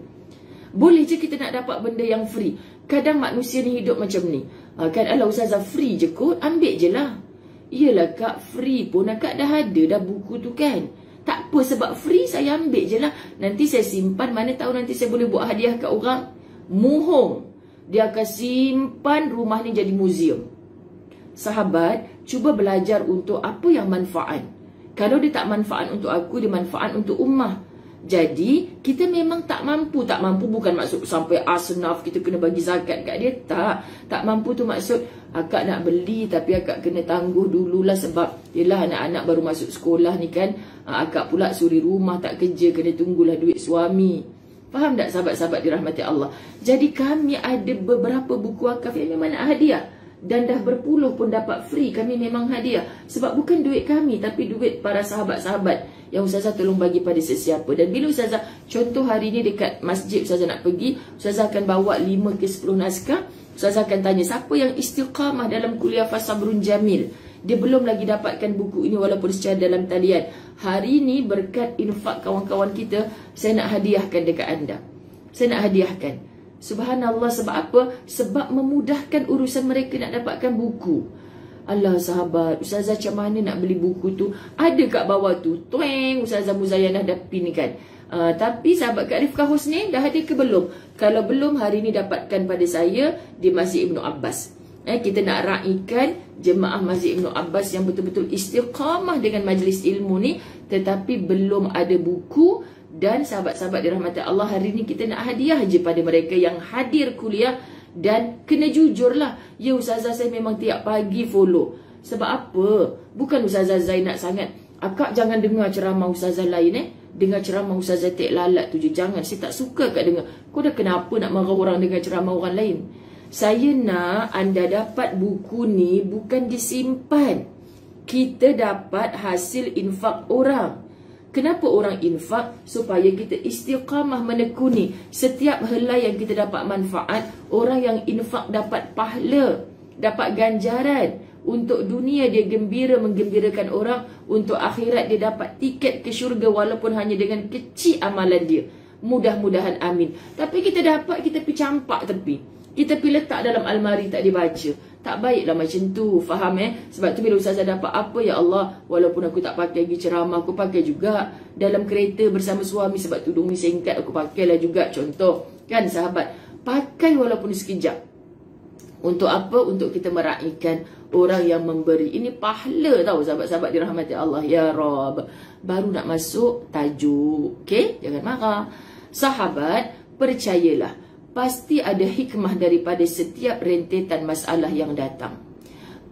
Boleh je kita nak dapat benda yang free. Kadang manusia ni hidup macam ni. Kan ala ustazah free je kot, ambil je lah. Iyalah kak, free pun akak dah ada dah buku tu kan. Tak apa, sebab free saya ambil je lah. Nanti saya simpan, mana tahu nanti saya boleh buat hadiah kat orang. Mohong. Dia akan simpan rumah ni jadi muzium. Sahabat, cuba belajar untuk apa yang manfaat. Kalau dia tak manfaat untuk aku, dia manfaat untuk ummah. Jadi, kita memang tak mampu. Tak mampu bukan maksud sampai asnaf kita kena bagi zakat kat dia. Tak mampu tu maksud akak nak beli tapi akak kena tangguh dululah sebab yelah anak-anak baru masuk sekolah ni kan. Akak pula suri rumah tak kerja, kena tunggulah duit suami. Faham tak sahabat-sahabat dirahmati Allah? Jadi kami ada beberapa buku wakaf yang memang nak hadiah. Dan dah berpuluh pun dapat free, kami memang hadiah. Sebab bukan duit kami, tapi duit para sahabat-sahabat yang ustazah tolong bagi pada sesiapa. Dan bila ustazah, contoh hari ni dekat masjid ustazah nak pergi, ustazah akan bawa 5 ke 10 naskah. Ustazah akan tanya, siapa yang istiqamah dalam kuliah Fasabrun Jamil? Dia belum lagi dapatkan buku ini walaupun secara dalam talian. Hari ni berkat infak kawan-kawan kita, saya nak hadiahkan dekat anda. Saya nak hadiahkan. Subhanallah, sebab apa? Sebab memudahkan urusan mereka nak dapatkan buku. Allah sahabat, ustazah macam mana nak beli buku tu? Ada kat bawah tu. Tueng, ustazah Muzayanah dah pin kan. Tapi sahabat Kak Rifkah Husni dah ada ke belum? Kalau belum, hari ni dapatkan pada saya di Masjid Ibnu Abbas. Kita nak raikan jemaah Masjid Ibnu Abbas yang betul-betul istiqamah dengan majlis ilmu ni, tetapi belum ada buku. Dan sahabat-sahabat dirahmati Allah, hari ni kita nak hadiah je pada mereka yang hadir kuliah. Dan kena jujur lah, ya ustazah saya memang tiap pagi follow. Sebab apa? Bukan ustazah Zainab sangat, akak jangan dengar ceramah ustazah lain dengar ceramah ustazah Tek Lalat tu je. Jangan, saya tak suka akak dengar. Kau dah kenapa nak marah orang dengar ceramah orang lain? Saya nak anda dapat buku ni bukan disimpan. Kita dapat hasil infak orang. Kenapa orang infak? Supaya kita istiqamah menekuni. Setiap helai yang kita dapat manfaat, orang yang infak dapat pahala, dapat ganjaran. Untuk dunia dia gembira menggembirakan orang, untuk akhirat dia dapat tiket ke syurga walaupun hanya dengan kecil amalan dia. Mudah-mudahan amin. Tapi kita dapat, kita pergi campak tepi. Kita pergi letak dalam almari, tak dibaca. Tak baiklah macam tu, faham Sebab tu bila ustazah dapat apa, ya Allah, walaupun aku tak pakai pergi ceramah, aku pakai juga dalam kereta bersama suami. Sebab tudung ni singkat, aku pakailah juga. Contoh kan sahabat, pakai walaupun sekejap. Untuk apa? Untuk kita meraihkan orang yang memberi. Ini pahala tau sahabat-sahabat dirahmati Allah. Ya Rab. Baru nak masuk tajuk, okay? Jangan marah. Sahabat, percayalah, pasti ada hikmah daripada setiap rentetan masalah yang datang.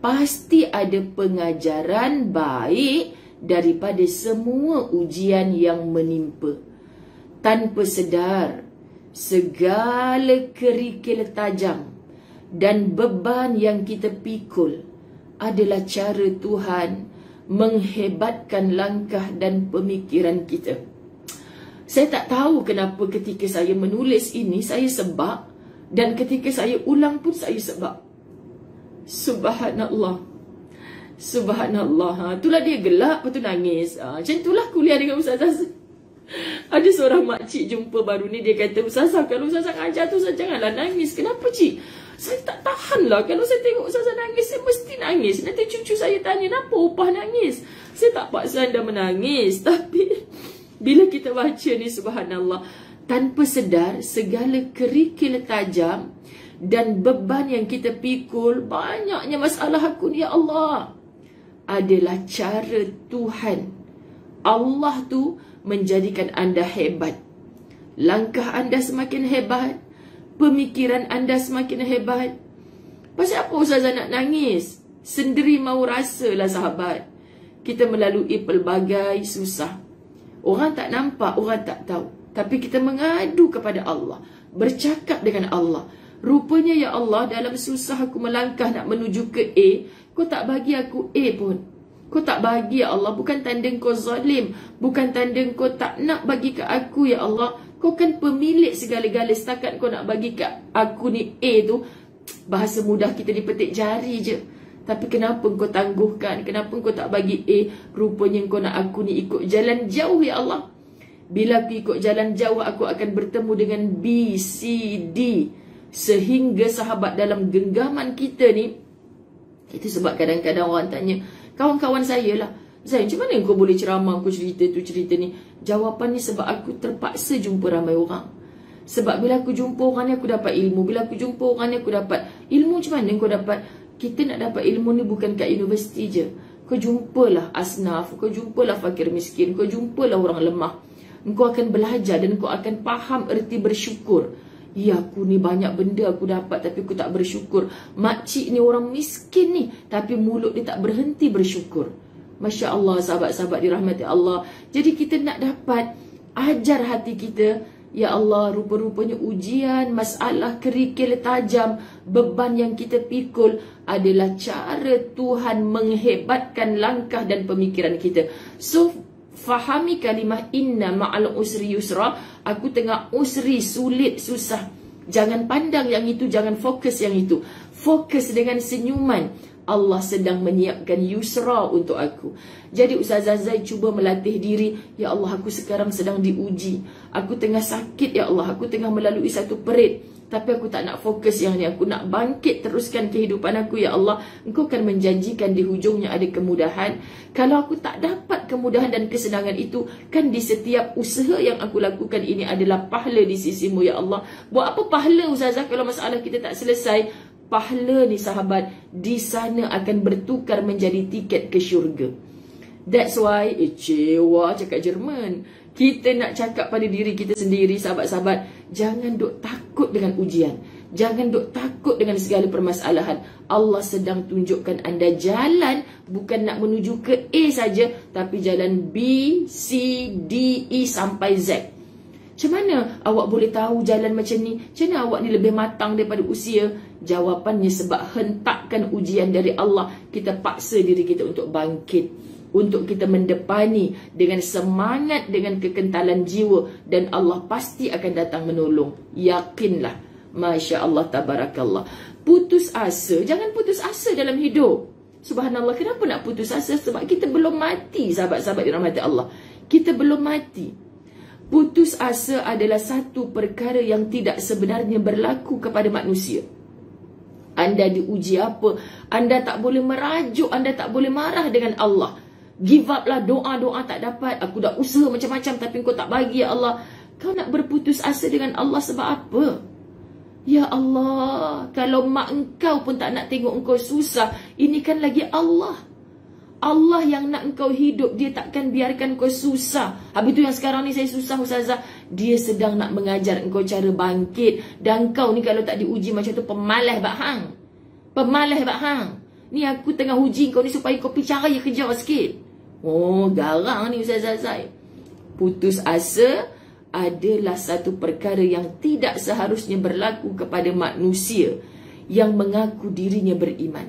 Pasti ada pengajaran baik daripada semua ujian yang menimpa. Tanpa sedar, segala kerikil tajam dan beban yang kita pikul adalah cara Tuhan menghebatkan langkah dan pemikiran kita. Saya tak tahu kenapa ketika saya menulis ini, saya sebab. Dan ketika saya ulang pun saya sebab. Subhanallah. Subhanallah. Itulah dia gelap, lepas tu nangis. Macam itulah kuliah dengan ustazah. Ada seorang makcik jumpa baru ni, dia kata, ustazah, kalau ustazah ngajar tu, janganlah nangis. Kenapa cik? Saya tak tahan lah. Kalau saya tengok ustazah nangis, saya mesti nangis. Nanti cucu saya tanya, kenapa upah nangis? Saya tak paksa anda menangis. Tapi bila kita baca ni, subhanallah, tanpa sedar segala kerikil tajam dan beban yang kita pikul, banyaknya masalah aku ni, ya Allah, adalah cara Tuhan. Allah tu menjadikan anda hebat. Langkah anda semakin hebat, pemikiran anda semakin hebat. Pasal apa ustazah nak nangis? Sendiri mau rasalah sahabat. Kita melalui pelbagai susah. Orang tak nampak, orang tak tahu. Tapi kita mengadu kepada Allah. Bercakap dengan Allah. Rupanya ya Allah, dalam susah aku melangkah nak menuju ke A, kau tak bagi aku A pun. Kau tak bagi ya Allah. Bukan tanda kau zalim. Bukan tanda kau tak nak bagi ke aku ya Allah. Kau kan pemilik segala-gala. Setakat kau nak bagi ke aku ni A tu, bahasa mudah kita dipetik jari je. Tapi kenapa kau tangguhkan? Kenapa kau tak bagi A? Rupanya kau nak aku ni ikut jalan jauh ya Allah. Bila aku ikut jalan jauh, aku akan bertemu dengan B, C, D. Sehingga sahabat dalam genggaman kita ni, itu sebab kadang-kadang orang tanya, kawan-kawan saya lah, Zain, macam mana kau boleh ceramah, kau cerita tu cerita ni? Jawapan ni sebab aku terpaksa jumpa ramai orang. Sebab bila aku jumpa orang ni, aku dapat ilmu. Bila aku jumpa orang ni, aku dapat ilmu. Macam mana kau dapat? Kita nak dapat ilmu ni bukan kat universiti je. Kau jumpalah asnaf, kau jumpalah fakir miskin, kau jumpalah orang lemah. Kau akan belajar dan kau akan faham erti bersyukur. Ya, aku ni banyak benda aku dapat tapi aku tak bersyukur. Makcik ni orang miskin ni, tapi mulut dia tak berhenti bersyukur. Masya Allah, sahabat-sahabat dirahmati Allah. Jadi kita nak dapat ajar hati kita. Ya Allah, rupa-rupanya ujian, masalah, kerikil tajam, beban yang kita pikul adalah cara Tuhan menghebatkan langkah dan pemikiran kita. So, fahami kalimah inna ma'al usri yusra. Aku tengah usri, sulit, susah. Jangan pandang yang itu, jangan fokus yang itu. Fokus dengan senyuman. Allah sedang menyiapkan yusra untuk aku. Jadi Ustazah Zai cuba melatih diri. Ya Allah, aku sekarang sedang diuji. Aku tengah sakit ya Allah. Aku tengah melalui satu perit. Tapi aku tak nak fokus yang ni. Aku nak bangkit teruskan kehidupan aku ya Allah. Engkau akan menjanjikan di hujungnya ada kemudahan. Kalau aku tak dapat kemudahan dan kesenangan itu, kan di setiap usaha yang aku lakukan ini adalah pahala di sisimu ya Allah. Buat apa pahala Ustazah kalau masalah kita tak selesai? Pahala ni sahabat, di sana akan bertukar menjadi tiket ke syurga. That's why, cewa cakap Jerman. Kita nak cakap pada diri kita sendiri, sahabat-sahabat, jangan duk takut dengan ujian. Jangan duk takut dengan segala permasalahan. Allah sedang tunjukkan anda jalan, bukan nak menuju ke A saja, tapi jalan B, C, D, E sampai Z. Macam mana awak boleh tahu jalan macam ni? Macam mana awak ni lebih matang daripada usia? Jawapannya sebab hentakan ujian dari Allah. Kita paksa diri kita untuk bangkit. Untuk kita mendepani dengan semangat, dengan kekentalan jiwa. Dan Allah pasti akan datang menolong. Yakinlah. Masya Allah, tabarakallah. Putus asa. Jangan putus asa dalam hidup. Subhanallah, kenapa nak putus asa? Sebab kita belum mati, sahabat-sahabat dirahmati Allah. Kita belum mati. Putus asa adalah satu perkara yang tidak sebenarnya berlaku kepada manusia. Anda diuji apa? Anda tak boleh merajuk, anda tak boleh marah dengan Allah. Give up lah, doa-doa tak dapat. Aku dah usaha macam-macam tapi kau tak bagi ya Allah. Kau nak berputus asa dengan Allah sebab apa? Ya Allah, kalau mak engkau pun tak nak tengok engkau susah, ini kan lagi Allah. Allah yang nak engkau hidup, dia takkan biarkan kau susah. Habis tu yang sekarang ni saya susah Ustazah, dia sedang nak mengajar engkau cara bangkit. Dan kau ni kalau tak diuji macam tu, pemalas bak hang. Pemalas bak hang. Ni aku tengah uji kau ni supaya kau pergi cari kerja sikit. Oh, garang ni Ustazah Zai. Putus asa adalah satu perkara yang tidak seharusnya berlaku kepada manusia yang mengaku dirinya beriman.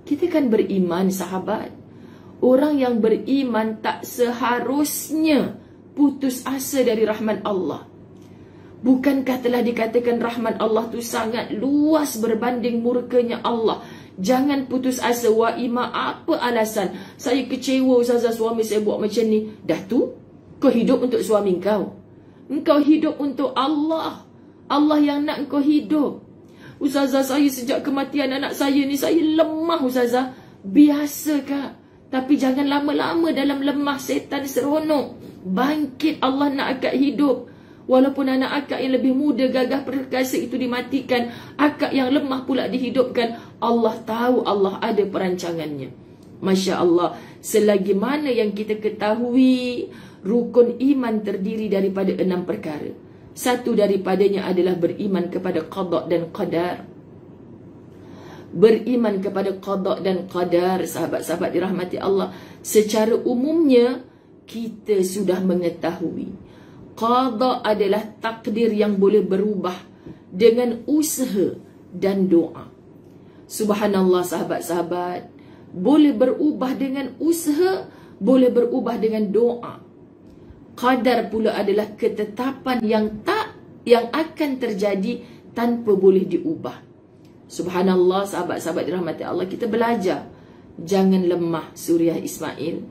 Kita kan beriman sahabat. Orang yang beriman tak seharusnya putus asa dari rahmat Allah. Bukankah telah dikatakan rahmat Allah tu sangat luas berbanding murkanya Allah? Jangan putus asa. Wa ima, apa alasan? Saya kecewa Ustazah, suami saya buat macam ni. Dah tu, kau hidup untuk suami kau. Engkau hidup untuk Allah. Allah yang nak engkau hidup. Ustazah, saya sejak kematian anak saya ni, saya lemah Ustazah. Biasa kak. Tapi jangan lama-lama dalam lemah, setan seronok. Bangkit, Allah nak akak hidup. Walaupun anak akak yang lebih muda, gagah perkasa itu dimatikan, akak yang lemah pula dihidupkan. Allah tahu, Allah ada perancangannya. Masya Allah. Selagi mana yang kita ketahui, rukun iman terdiri daripada 6 perkara. Satu daripadanya adalah beriman kepada qada dan qadar. Beriman kepada qada dan qadar, sahabat-sahabat dirahmati Allah, secara umumnya kita sudah mengetahui qada adalah takdir yang boleh berubah dengan usaha dan doa. Subhanallah sahabat-sahabat, boleh berubah dengan usaha, boleh berubah dengan doa. Qadar pula adalah ketetapan yang akan terjadi tanpa boleh diubah. Subhanallah sahabat-sahabat dirahmati Allah, kita belajar jangan lemah. Suriah Ismail,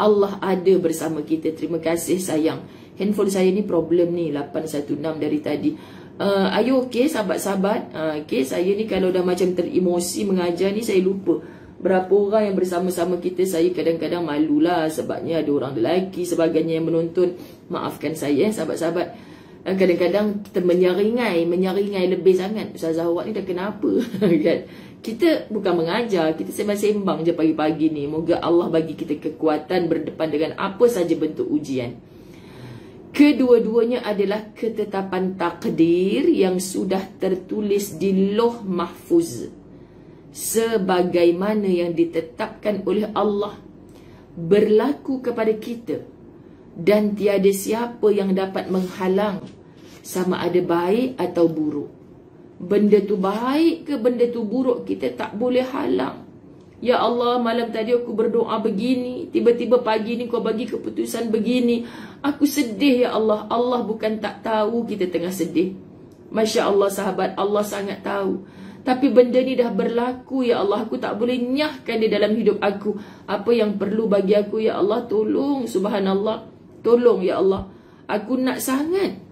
Allah ada bersama kita. Terima kasih sayang. Handphone saya ni problem ni 816 dari tadi. Ayo okey sahabat-sahabat. Okey, saya ni kalau dah macam teremosi mengajar ni, saya lupa berapa orang yang bersama-sama kita. Saya kadang-kadang malulah sebabnya ada orang lelaki sebagainya yang menonton. Maafkan saya sahabat-sahabat. Kadang-kadang kita menyaringai lebih sangat. Ustazah awak ni dah kenapa? Kan? Kita bukan mengajar, kita sembang-sembang je pagi-pagi ni. Moga Allah bagi kita kekuatan berdepan dengan apa saja bentuk ujian. Kedua-duanya adalah ketetapan takdir yang sudah tertulis di Lauh Mahfuz, sebagaimana yang ditetapkan oleh Allah berlaku kepada kita, dan tiada siapa yang dapat menghalang, sama ada baik atau buruk. Benda tu baik ke benda tu buruk, kita tak boleh halang. Ya Allah, malam tadi aku berdoa begini, tiba-tiba pagi ni kau bagi keputusan begini. Aku sedih ya Allah. Allah bukan tak tahu kita tengah sedih. Masya Allah sahabat, Allah sangat tahu. Tapi benda ni dah berlaku ya Allah. Aku tak boleh nyahkan di dalam hidup aku. Apa yang perlu bagi aku ya Allah, tolong. Subhanallah, tolong ya Allah. Aku nak sangat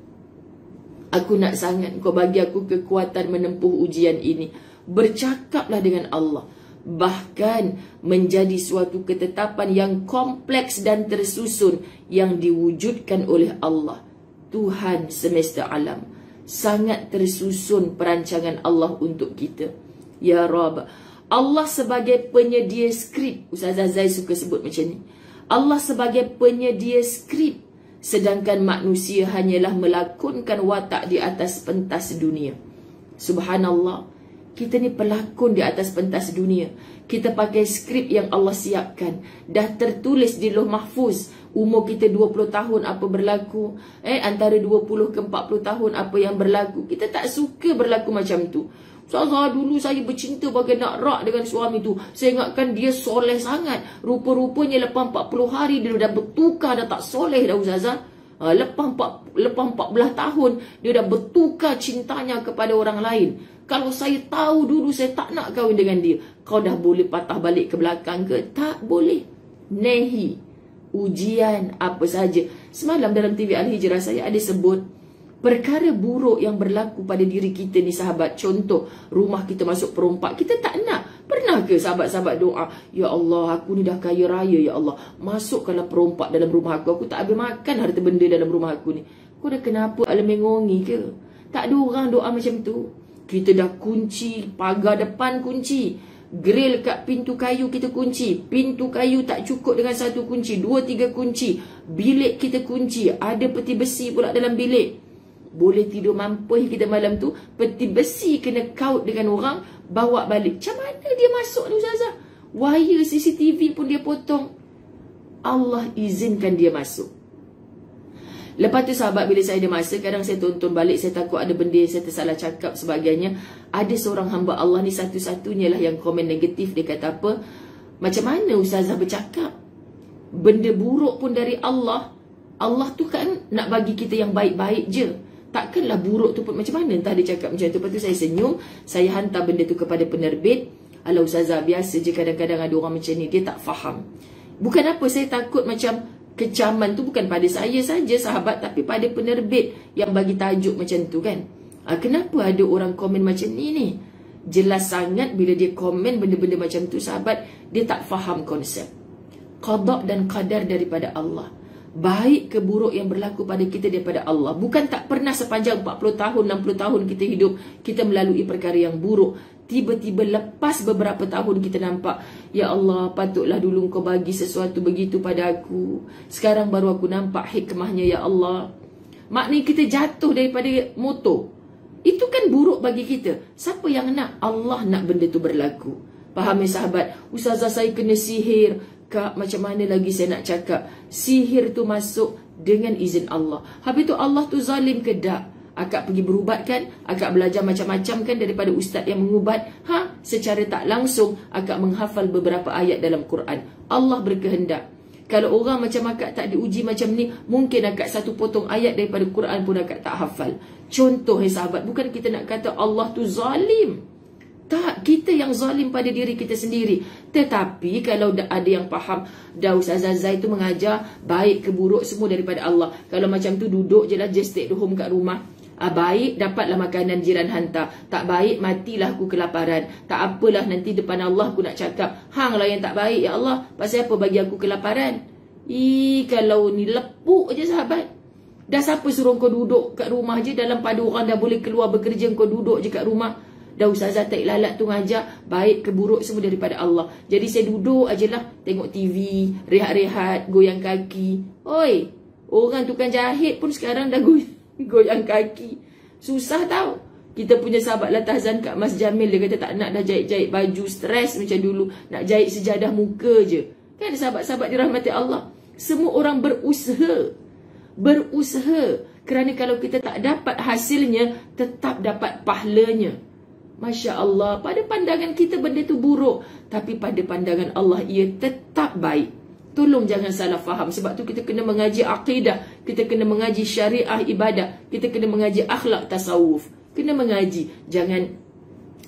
kau bagi aku kekuatan menempuh ujian ini. Bercakaplah dengan Allah. Bahkan menjadi suatu ketetapan yang kompleks dan tersusun yang diwujudkan oleh Allah, Tuhan semesta alam. Sangat tersusun perancangan Allah untuk kita. Ya Rabb, Allah sebagai penyedia skrip. Ustazah Zai suka sebut macam ni. Allah sebagai penyedia skrip, sedangkan manusia hanyalah melakonkan watak di atas pentas dunia. Subhanallah, kita ni pelakon di atas pentas dunia. Kita pakai skrip yang Allah siapkan. Dah tertulis di Lauh Mahfuz. Umur kita 20 tahun apa berlaku. Antara 20 ke 40 tahun apa yang berlaku. Kita tak suka berlaku macam tu. Ustazah, dulu saya bercinta bagai nak rak dengan suami tu. Saya ingatkan dia soleh sangat. Rupa-rupanya lepas 40 hari dia dah bertukar, dah tak soleh dah Ustazah. Lepas 14 tahun dia dah bertukar cintanya kepada orang lain. Kalau saya tahu dulu saya tak nak kahwin dengan dia. Kau dah boleh patah balik ke belakang ke? Tak boleh. Nehi, ujian, apa saja. Semalam dalam TV Al-Hijrah saya ada sebut perkara buruk yang berlaku pada diri kita ni sahabat. Contoh, rumah kita masuk perompak, kita tak nak. Pernah ke sahabat-sahabat doa, ya Allah, aku ni dah kaya raya ya Allah, masukkanlah perompak dalam rumah aku. Aku tak habis makan harta benda dalam rumah aku ni. Kau dah kenapa alam mengongi ke? Tak ada orang doa macam tu. Kita dah kunci pagar depan, kunci grill kat pintu kayu, kita kunci. Pintu kayu tak cukup dengan satu kunci, 2-3 kunci. Bilik kita kunci, ada peti besi pula dalam bilik. Boleh tidur mampu kita malam tu, peti besi kena kaut dengan orang, bawa balik. Macam mana dia masuk ni Ustazah? Wire CCTV pun dia potong. Allah izinkan dia masuk. Lepas tu sahabat, bila saya ada masa, kadang saya tonton balik, saya takut ada benda yang saya tersalah cakap sebagainya. Ada seorang hamba Allah ni satu-satunya lah yang komen negatif. Dia kata apa? Macam mana Ustazah bercakap? Benda buruk pun dari Allah. Allah tu kan nak bagi kita yang baik-baik je. Takkanlah buruk tu pun macam mana? Entah dia cakap macam tu. Lepas tu saya senyum. Saya hantar benda tu kepada penerbit. Alah Ustazah, biasa je kadang-kadang ada orang macam ni, dia tak faham. Bukan apa, saya takut macam kecaman tu bukan pada saya saja sahabat, tapi pada penerbit yang bagi tajuk macam tu kan. Kenapa ada orang komen macam ni? Jelas sangat bila dia komen benda-benda macam tu sahabat, dia tak faham konsep qada dan qadar daripada Allah. Baik ke buruk yang berlaku pada kita daripada Allah. Bukan tak pernah sepanjang 40 tahun, 60 tahun kita hidup, kita melalui perkara yang buruk. Tiba-tiba lepas beberapa tahun kita nampak, ya Allah, patutlah dulu Kau bagi sesuatu begitu pada aku. Sekarang baru aku nampak hikmahnya ya Allah. Maknanya kita jatuh daripada motor. Itu kan buruk bagi kita. Siapa yang nak? Allah nak benda tu berlaku. Faham ya sahabat? Ustazah, saya kena sihir. Kak, macam mana lagi saya nak cakap? Sihir tu masuk dengan izin Allah. Habis tu Allah tu zalim ke tak? Akak pergi berubat kan? Akak belajar macam-macam kan daripada ustaz yang mengubat? Secara tak langsung akak menghafal beberapa ayat dalam Quran. Allah berkehendak. Kalau orang macam akak tak diuji macam ni, mungkin akak satu potong ayat daripada Quran pun akak tak hafal. Contoh sahabat, bukan kita nak kata Allah tu zalim. Tak, kita yang zalim pada diri kita sendiri. Tetapi kalau ada yang faham, dah Ustazah Zai tu mengajar baik ke buruk semua daripada Allah. Kalau macam tu duduk je lah, just stay at home kat rumah. Baik, dapatlah makanan jiran hantar. Tak baik, matilah aku kelaparan. Tak apalah, nanti depan Allah aku nak cakap, hang lah yang tak baik ya Allah, pasal apa bagi aku kelaparan? Kalau ni lepuk je sahabat. Dah siapa suruh kau duduk kat rumah je? Dalam pada orang dah boleh keluar bekerja, kau duduk je kat rumah. Dah Ustazah tak lalat tu ngajar baik ke buruk semua daripada Allah. Jadi saya duduk ajalah, tengok TV, rehat-rehat, goyang kaki. Oi, orang tukang jahit pun sekarang dah goyang kaki. Susah tau. Kita punya sahabat Latazan kat Mas Jamil, dia kata tak nak dah jahit-jahit baju, stres macam dulu. Nak jahit sejadah muka je. Kan sahabat-sahabat dirahmati Allah. Semua orang berusaha. Kerana kalau kita tak dapat hasilnya, tetap dapat pahalanya. Masya Allah, pada pandangan kita benda tu buruk, tapi pada pandangan Allah ia tetap baik. Tolong jangan salah faham. Sebab tu kita kena mengaji akidah, kita kena mengaji syariah ibadah, kita kena mengaji akhlak tasawuf. Kena mengaji. Jangan,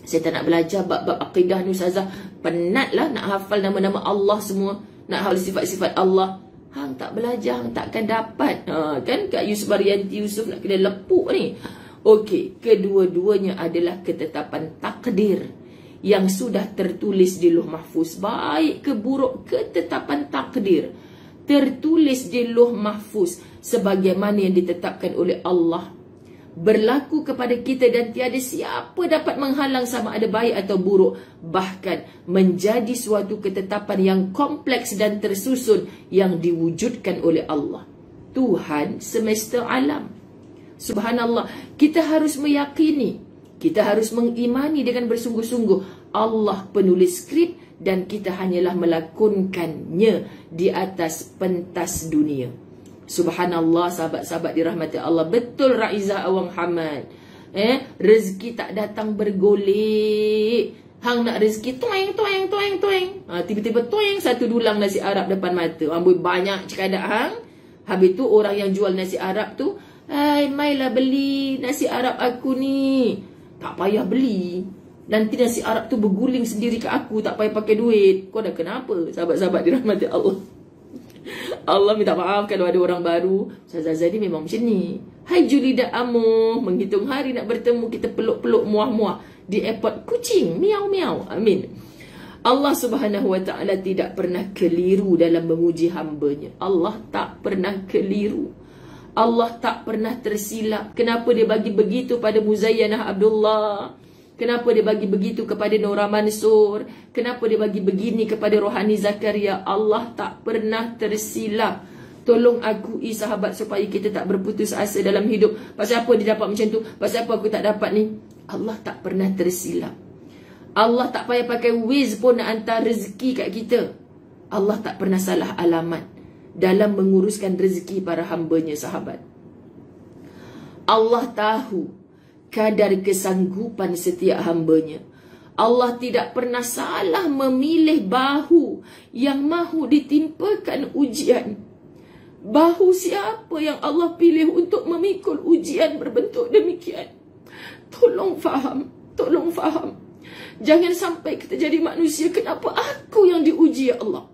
saya tak nak belajar bab-bab akidah ni Ustazah, penatlah nak hafal nama-nama Allah semua, nak hafal sifat-sifat Allah. Hang tak belajar, hang takkan dapat. Kan Kak Yusuf Baryanti Yusuf nak kena lepuk ni. Okey, kedua-duanya adalah ketetapan takdir yang sudah tertulis di Lauh Mahfuz. Baik ke buruk, ketetapan takdir tertulis di Lauh Mahfuz sebagaimana yang ditetapkan oleh Allah, berlaku kepada kita dan tiada siapa dapat menghalang sama ada baik atau buruk. Bahkan menjadi suatu ketetapan yang kompleks dan tersusun yang diwujudkan oleh Allah, Tuhan semesta alam. Subhanallah, kita harus meyakini, kita harus mengimani dengan bersungguh-sungguh Allah penulis skrip dan kita hanyalah melakonkannya di atas pentas dunia. Subhanallah, sahabat-sahabat dirahmati Allah. Betul Raizah Awang Hamad. Rezeki tak datang bergolek. Hang nak rezeki toeng. Tiba-tiba toeng, satu dulang nasi Arab depan mata. Amboi banyak cekadak hang. Habis tu orang yang jual nasi Arab tu, mailah beli nasi Arab aku ni. Tak payah beli. Nanti nasi Arab tu berguling sendiri ke aku, tak payah pakai duit. Kau dah kenapa? Sahabat-sahabat dirahmati Allah. Allah minta maaf kalau ada orang baru. Ustazah Zadi memang macam ni. Hai Julida Amuh, menghitung hari nak bertemu, kita peluk-peluk muah-muah di airport, kucing miau-miau. Amin. Allah Subhanahu Wa Ta'ala tidak pernah keliru dalam menguji hambanya. Allah tak pernah keliru. Allah tak pernah tersilap. Kenapa dia bagi begitu pada Muzayyanah Abdullah? Kenapa dia bagi begitu kepada Nora Mansur? Kenapa dia bagi begini kepada Rohani Zakaria? Allah tak pernah tersilap. Tolong akui sahabat supaya kita tak berputus asa dalam hidup. Pasal apa dia dapat macam tu? Pasal apa aku tak dapat ni? Allah tak pernah tersilap. Allah tak payah pakai Wiz pun nak hantar rezeki kat kita. Allah tak pernah salah alamat dalam menguruskan rezeki para hambanya sahabat. Allah tahu kadar kesanggupan setiap hambanya. Allah tidak pernah salah memilih bahu yang mahu ditimpakan ujian. Bahu siapa yang Allah pilih untuk memikul ujian berbentuk demikian? Tolong faham, tolong faham. Jangan sampai kita jadi manusia, kenapa aku yang diuji ya Allah?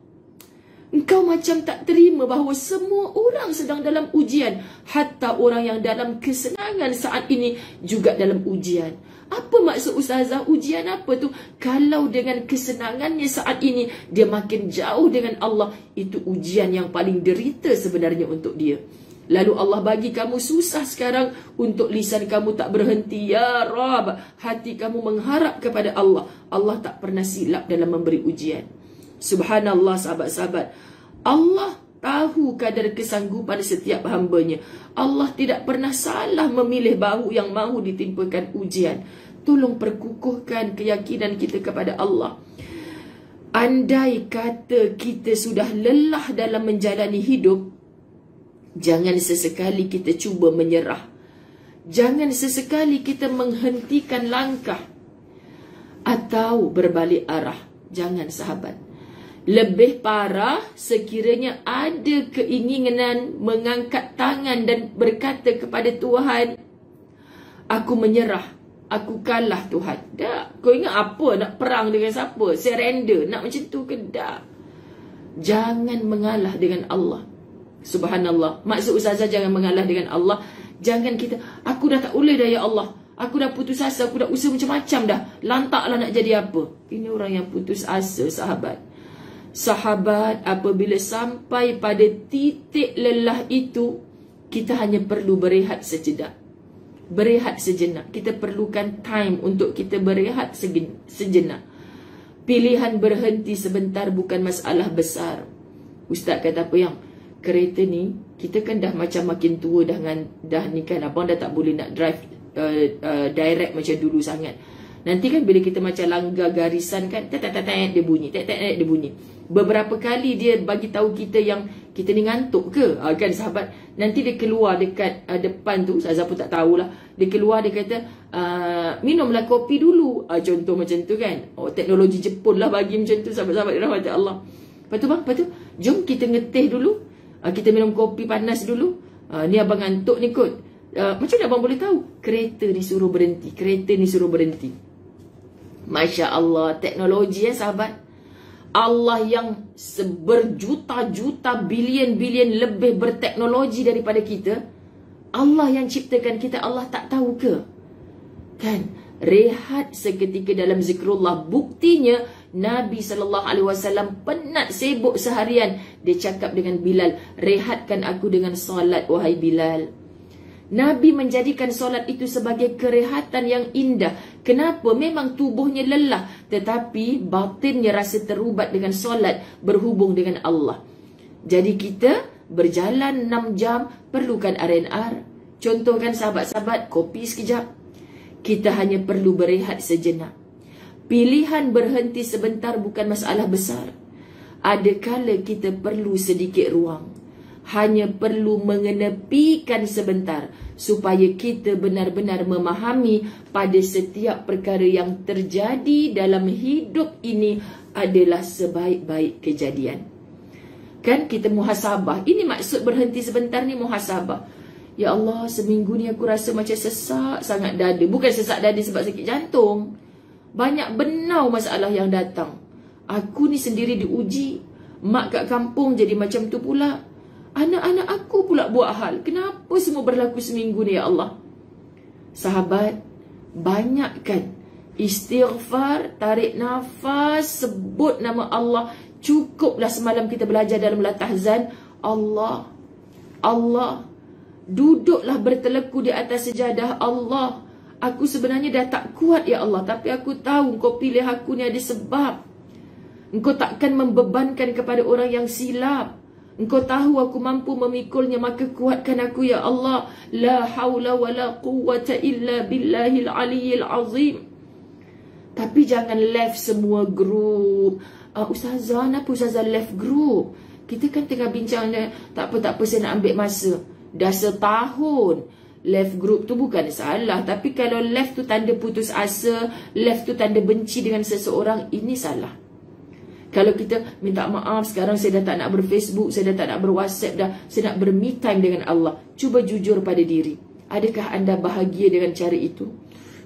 Engkau macam tak terima bahawa semua orang sedang dalam ujian. Hatta orang yang dalam kesenangan saat ini juga dalam ujian. Apa maksud Ustazah? Ujian apa tu? Kalau dengan kesenangannya saat ini dia makin jauh dengan Allah, itu ujian yang paling derita sebenarnya untuk dia. Lalu Allah bagi kamu susah sekarang, untuk lisan kamu tak berhenti. Ya Rab, hati kamu mengharap kepada Allah. Allah tak pernah silap dalam memberi ujian. Subhanallah sahabat-sahabat, Allah tahu kadar kesanggupan setiap hambanya. Allah tidak pernah salah memilih bahu yang mahu ditimpakan ujian. Tolong perkukuhkan keyakinan kita kepada Allah. Andai kata kita sudah lelah dalam menjalani hidup, jangan sesekali kita cuba menyerah. Jangan sesekali kita menghentikan langkah atau berbalik arah. Jangan, sahabat. Lebih parah sekiranya ada keinginan mengangkat tangan dan berkata kepada Tuhan, aku menyerah, aku kalah Tuhan. Tak, kau ingat apa? Nak perang dengan siapa? Surrender, nak macam tu ke? Tak. Jangan mengalah dengan Allah. Subhanallah. Maksud Ustazah jangan mengalah dengan Allah. Jangan kita, aku dah tak boleh dah ya Allah. Aku dah putus asa, aku dah usaha macam-macam dah. Lantaklah nak jadi apa? Ini orang yang putus asa, sahabat. Sahabat, apabila sampai pada titik lelah itu, kita hanya perlu berehat sejenak. Berehat sejenak. Kita perlukan time untuk kita berehat sejenak. Pilihan berhenti sebentar bukan masalah besar. Ustaz kata apa yang? Kereta ni, kita kan dah macam makin tua dah ni kan. Abang dah tak boleh nak drive direct macam dulu sangat. Nanti kan bila kita macam langgar garisan kan, tet-tet-tet dia bunyi, tet-tet-tet dia bunyi. Beberapa kali dia bagi tahu kita yang kita ni ngantuk ke? Kan sahabat, nanti dia keluar dekat depan tu, Ustazah pun tak tahulah. Dia keluar, dia kata, minumlah kopi dulu. Contoh macam tu kan. Oh, teknologi Jepun lah bagi macam tu, sahabat-sahabat rahmat Allah. Lepas tu bang, lepas tu, jom kita ngeteh dulu. Kita minum kopi panas dulu. Ni abang ngantuk ni kot. Macam mana abang boleh tahu? Kereta ni suruh berhenti. Kereta ni suruh berhenti. Masya Allah, teknologi ya sahabat. Allah yang berjuta-juta, bilion-bilion lebih berteknologi daripada kita. Allah yang ciptakan kita, Allah tak tahu ke? Kan? Rehat seketika dalam zikrullah. Buktinya Nabi SAW penat sibuk seharian. Dia cakap dengan Bilal, rehatkan aku dengan solat wahai Bilal. Nabi menjadikan solat itu sebagai kerehatan yang indah. Kenapa? Memang tubuhnya lelah, tetapi batinnya rasa terubat dengan solat, berhubung dengan Allah. Jadi kita berjalan 6 jam, perlukan R&R. Contohkan sahabat-sahabat, kopi sekejap. Kita hanya perlu berehat sejenak. Pilihan berhenti sebentar bukan masalah besar. Ada kala kita perlu sedikit ruang. Hanya perlu mengenepikan sebentar supaya kita benar-benar memahami pada setiap perkara yang terjadi dalam hidup ini adalah sebaik-baik kejadian. Kan kita muhasabah. Ini maksud berhenti sebentar ni, muhasabah. Ya Allah, seminggu ni aku rasa macam sesak sangat dada. Bukan sesak dada sebab sakit jantung. Banyak benau masalah yang datang. Aku ni sendiri diuji. Mak kat kampung jadi macam tu pula. Anak-anak aku pula buat hal. Kenapa semua berlaku seminggu ni ya Allah? Sahabat, banyakkan istighfar, tarik nafas, sebut nama Allah. Cukuplah semalam kita belajar dalam Latahzan. Allah, Allah. Duduklah berteleku di atas sejadah. Allah, aku sebenarnya dah tak kuat ya Allah, tapi aku tahu Engkau pilih aku ni ada sebab. Engkau takkan membebankan kepada orang yang silap. Engkau tahu aku mampu memikulnya, maka kuatkan aku ya Allah. La hawla wa la quwwata illa billahil aliyyil azim. Tapi jangan left semua grup. Ustazah, kenapa Ustazah left grup? Kita kan tengah bincang, tak apa, saya nak ambil masa. Dah setahun. Left group tu bukan salah. Tapi kalau left tu tanda putus asa, left tu tanda benci dengan seseorang, ini salah. Kalau kita minta maaf, sekarang saya dah tak nak berFacebook, saya dah tak nak berWhatsApp dah, saya nak berme time dengan Allah. Cuba jujur pada diri. Adakah anda bahagia dengan cara itu?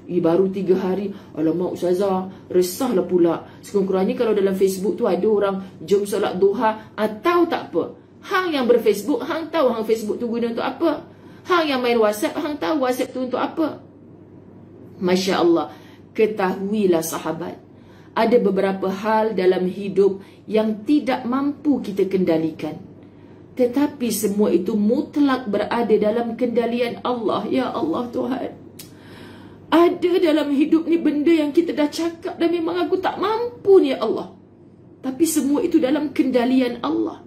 Baru 3 hari, alamak Ustazah, resahlah pula. Sekurang-kurangnya kalau dalam Facebook tu ada orang jom solat duha, atau tak apa. Hang yang berFacebook, hang tahu hang Facebook tu guna untuk apa. Hang yang main WhatsApp, hang tahu WhatsApp tu untuk apa. Masya Allah, ketahuilah sahabat, ada beberapa hal dalam hidup yang tidak mampu kita kendalikan. Tetapi semua itu mutlak berada dalam kendalian Allah. Ya Allah Tuhan, ada dalam hidup ni benda yang kita dah cakap dan memang aku tak mampu ni ya Allah. Tapi semua itu dalam kendalian Allah.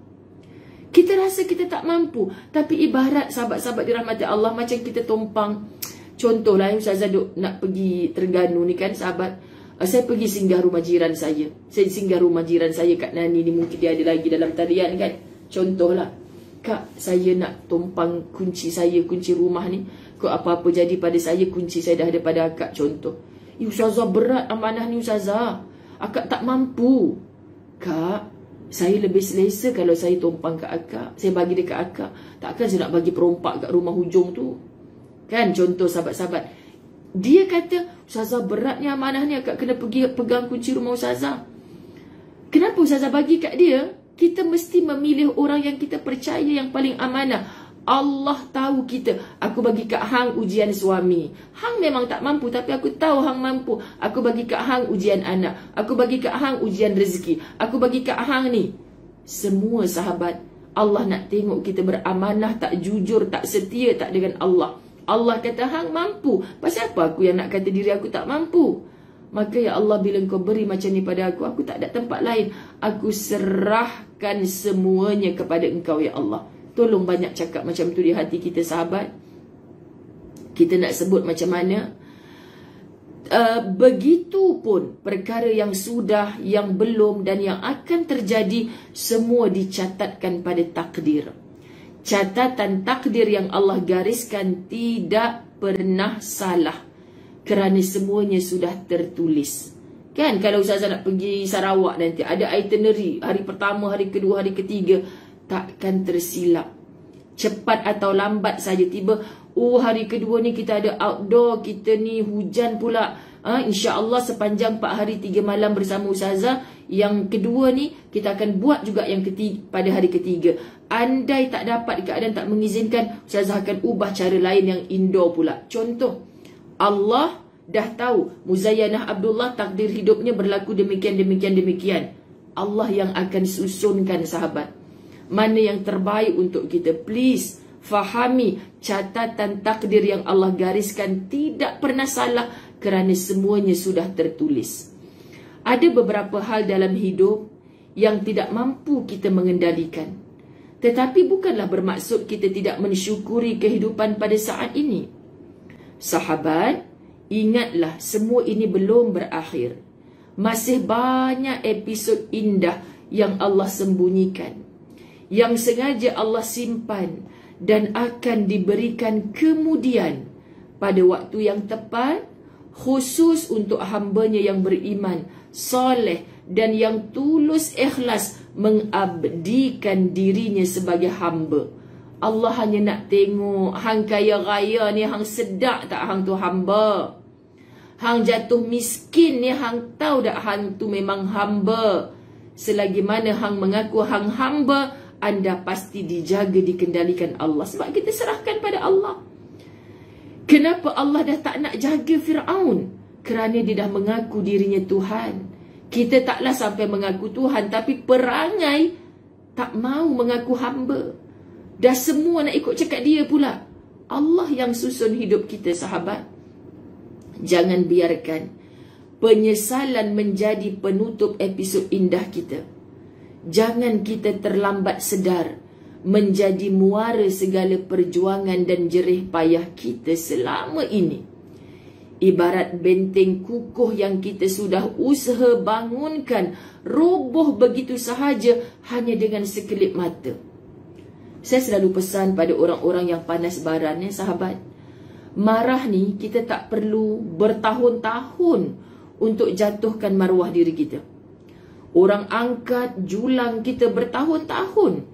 Kita rasa kita tak mampu. Tapi ibarat sahabat-sahabat dirahmati Allah, macam kita tumpang. Contohlah, Ustazah nak pergi Terengganu ni kan sahabat. Saya pergi singgah rumah jiran saya. Saya singgah rumah jiran saya Kak Nani ni, mungkin dia ada lagi dalam talian kan. Contohlah, Kak, saya nak tumpang kunci saya, kunci rumah ni. Kok apa-apa jadi pada saya, kunci saya dah ada pada akak. Contoh, Ustazah berat amanah ni Ustazah, akak tak mampu. Kak, saya lebih selesa kalau saya tumpang ke akak, saya bagi dekat akak. Takkan saya nak bagi perompak kat rumah hujung tu. Kan contoh sahabat-sahabat. Dia kata, Ustazah beratnya amanah ni, akak kena pergi pegang kunci rumah Ustazah. Kenapa Ustazah bagi kat dia? Kita mesti memilih orang yang kita percaya yang paling amanah. Allah tahu kita. Aku bagi kat hang ujian suami. Hang memang tak mampu, tapi aku tahu hang mampu. Aku bagi kat hang ujian anak. Aku bagi kat hang ujian rezeki. Aku bagi kat hang ni. Semua sahabat, Allah nak tengok kita beramanah, tak jujur, tak setia, tak dengan Allah. Allah kata hang mampu. Pasal apa aku yang nak kata diri aku tak mampu? Maka ya Allah, bila Engkau beri macam ni pada aku tak ada tempat lain. Aku serahkan semuanya kepada Engkau ya Allah. Tolong banyak cakap macam tu di hati kita sahabat. Kita nak sebut macam mana? Begitupun perkara yang sudah, yang belum dan yang akan terjadi, semua dicatatkan pada takdir. Catatan takdir yang Allah gariskan tidak pernah salah, kerana semuanya sudah tertulis. Kan kalau Ustazah nak pergi Sarawak nanti, ada itinerary, hari pertama, hari kedua, hari ketiga, takkan tersilap. Cepat atau lambat saja tiba, hari kedua ni kita ada outdoor, kita ni hujan pula. InsyaAllah sepanjang 4 hari 3 malam bersama Ustazah. Yang kedua ni kita akan buat juga yang ketiga, pada hari ketiga. Andai tak dapat, keadaan tak mengizinkan, Ustazah akan ubah cara lain yang indoor pula. Contoh, Allah dah tahu Muzayyanah Abdullah takdir hidupnya berlaku demikian, demikian, demikian. Allah yang akan susunkan sahabat mana yang terbaik untuk kita. Please fahami, catatan takdir yang Allah gariskan tidak pernah salah, kerana semuanya sudah tertulis. Ada beberapa hal dalam hidup yang tidak mampu kita mengendalikan, tetapi bukanlah bermaksud kita tidak mensyukuri kehidupan pada saat ini. Sahabat, ingatlah semua ini belum berakhir. Masih banyak episod indah yang Allah sembunyikan, yang sengaja Allah simpan dan akan diberikan kemudian pada waktu yang tepat, khusus untuk hambanya yang beriman, soleh dan yang tulus ikhlas mengabdikan dirinya sebagai hamba. Allah hanya nak tengok hang kaya raya ni, hang sedak tak hang tu hamba? Hang jatuh miskin ni, hang tahu tak hang tu memang hamba? Selagi mana hang mengaku hang hamba, anda pasti dijaga, dikendalikan Allah. Sebab kita serahkan pada Allah. Kenapa Allah dah tak nak jaga Fir'aun? Kerana dia dah mengaku dirinya Tuhan. Kita taklah sampai mengaku Tuhan, tapi perangai tak mau mengaku hamba. Dah semua nak ikut cakap dia pula. Allah yang susun hidup kita sahabat. Jangan biarkan penyesalan menjadi penutup episod indah kita. Jangan kita terlambat sedar menjadi muara segala perjuangan dan jerih payah kita selama ini. Ibarat benteng kukuh yang kita sudah usaha bangunkan, roboh begitu sahaja hanya dengan sekelip mata. Saya selalu pesan pada orang-orang yang panas baran ya sahabat, marah ni kita tak perlu bertahun-tahun untuk jatuhkan maruah diri kita. Orang angkat julang kita bertahun-tahun,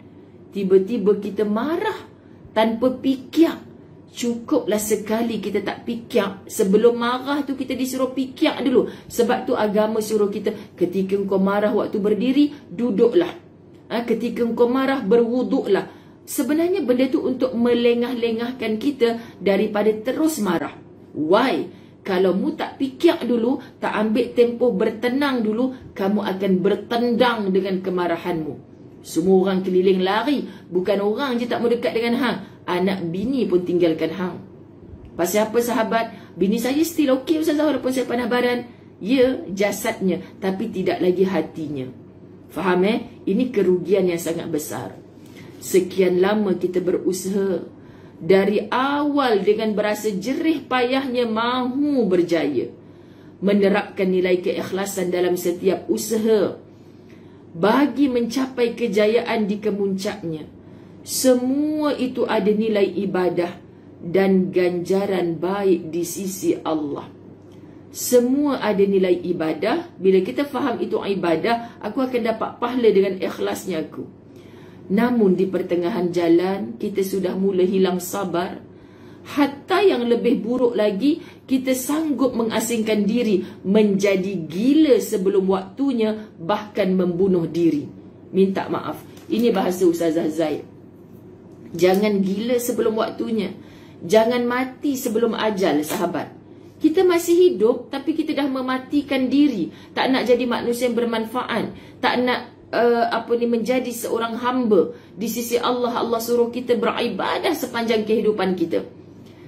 tiba-tiba kita marah tanpa fikir. Cukuplah sekali kita tak fikir. Sebelum marah tu kita disuruh fikir dulu. Sebab tu agama suruh kita, ketika engkau marah waktu berdiri, duduklah. Ketika engkau marah, berwuduklah. Sebenarnya benda tu untuk melengah-lengahkan kita daripada terus marah. Why? Kalau mu tak fikir dulu, tak ambil tempoh bertenang dulu, kamu akan bertendang dengan kemarahanmu. Semua orang keliling lari. Bukan orang je tak mau dekat dengan hang, anak bini pun tinggalkan hang. Pasal apa sahabat? Bini saya still okey Ustazah walaupun saya panas baran. Ya, jasadnya, tapi tidak lagi hatinya. Faham Ini kerugian yang sangat besar. Sekian lama kita berusaha. Dari awal dengan berasa jerih payahnya mahu berjaya. Menerapkan nilai keikhlasan dalam setiap usaha. Bagi mencapai kejayaan di kemuncaknya. Semua itu ada nilai ibadah dan ganjaran baik di sisi Allah. Semua ada nilai ibadah. Bila kita faham itu ibadah, aku akan dapat pahala dengan ikhlasnya aku. Namun di pertengahan jalan, kita sudah mula hilang sabar. Hatta yang lebih buruk lagi, kita sanggup mengasingkan diri, menjadi gila sebelum waktunya, bahkan membunuh diri. Minta maaf. Ini bahasa Ustazah Zaid. Jangan gila sebelum waktunya. Jangan mati sebelum ajal, sahabat. Kita masih hidup, tapi kita dah mematikan diri. Tak nak jadi manusia yang bermanfaat. Tak nak menjadi seorang hamba di sisi Allah. Allah suruh kita beribadah sepanjang kehidupan kita.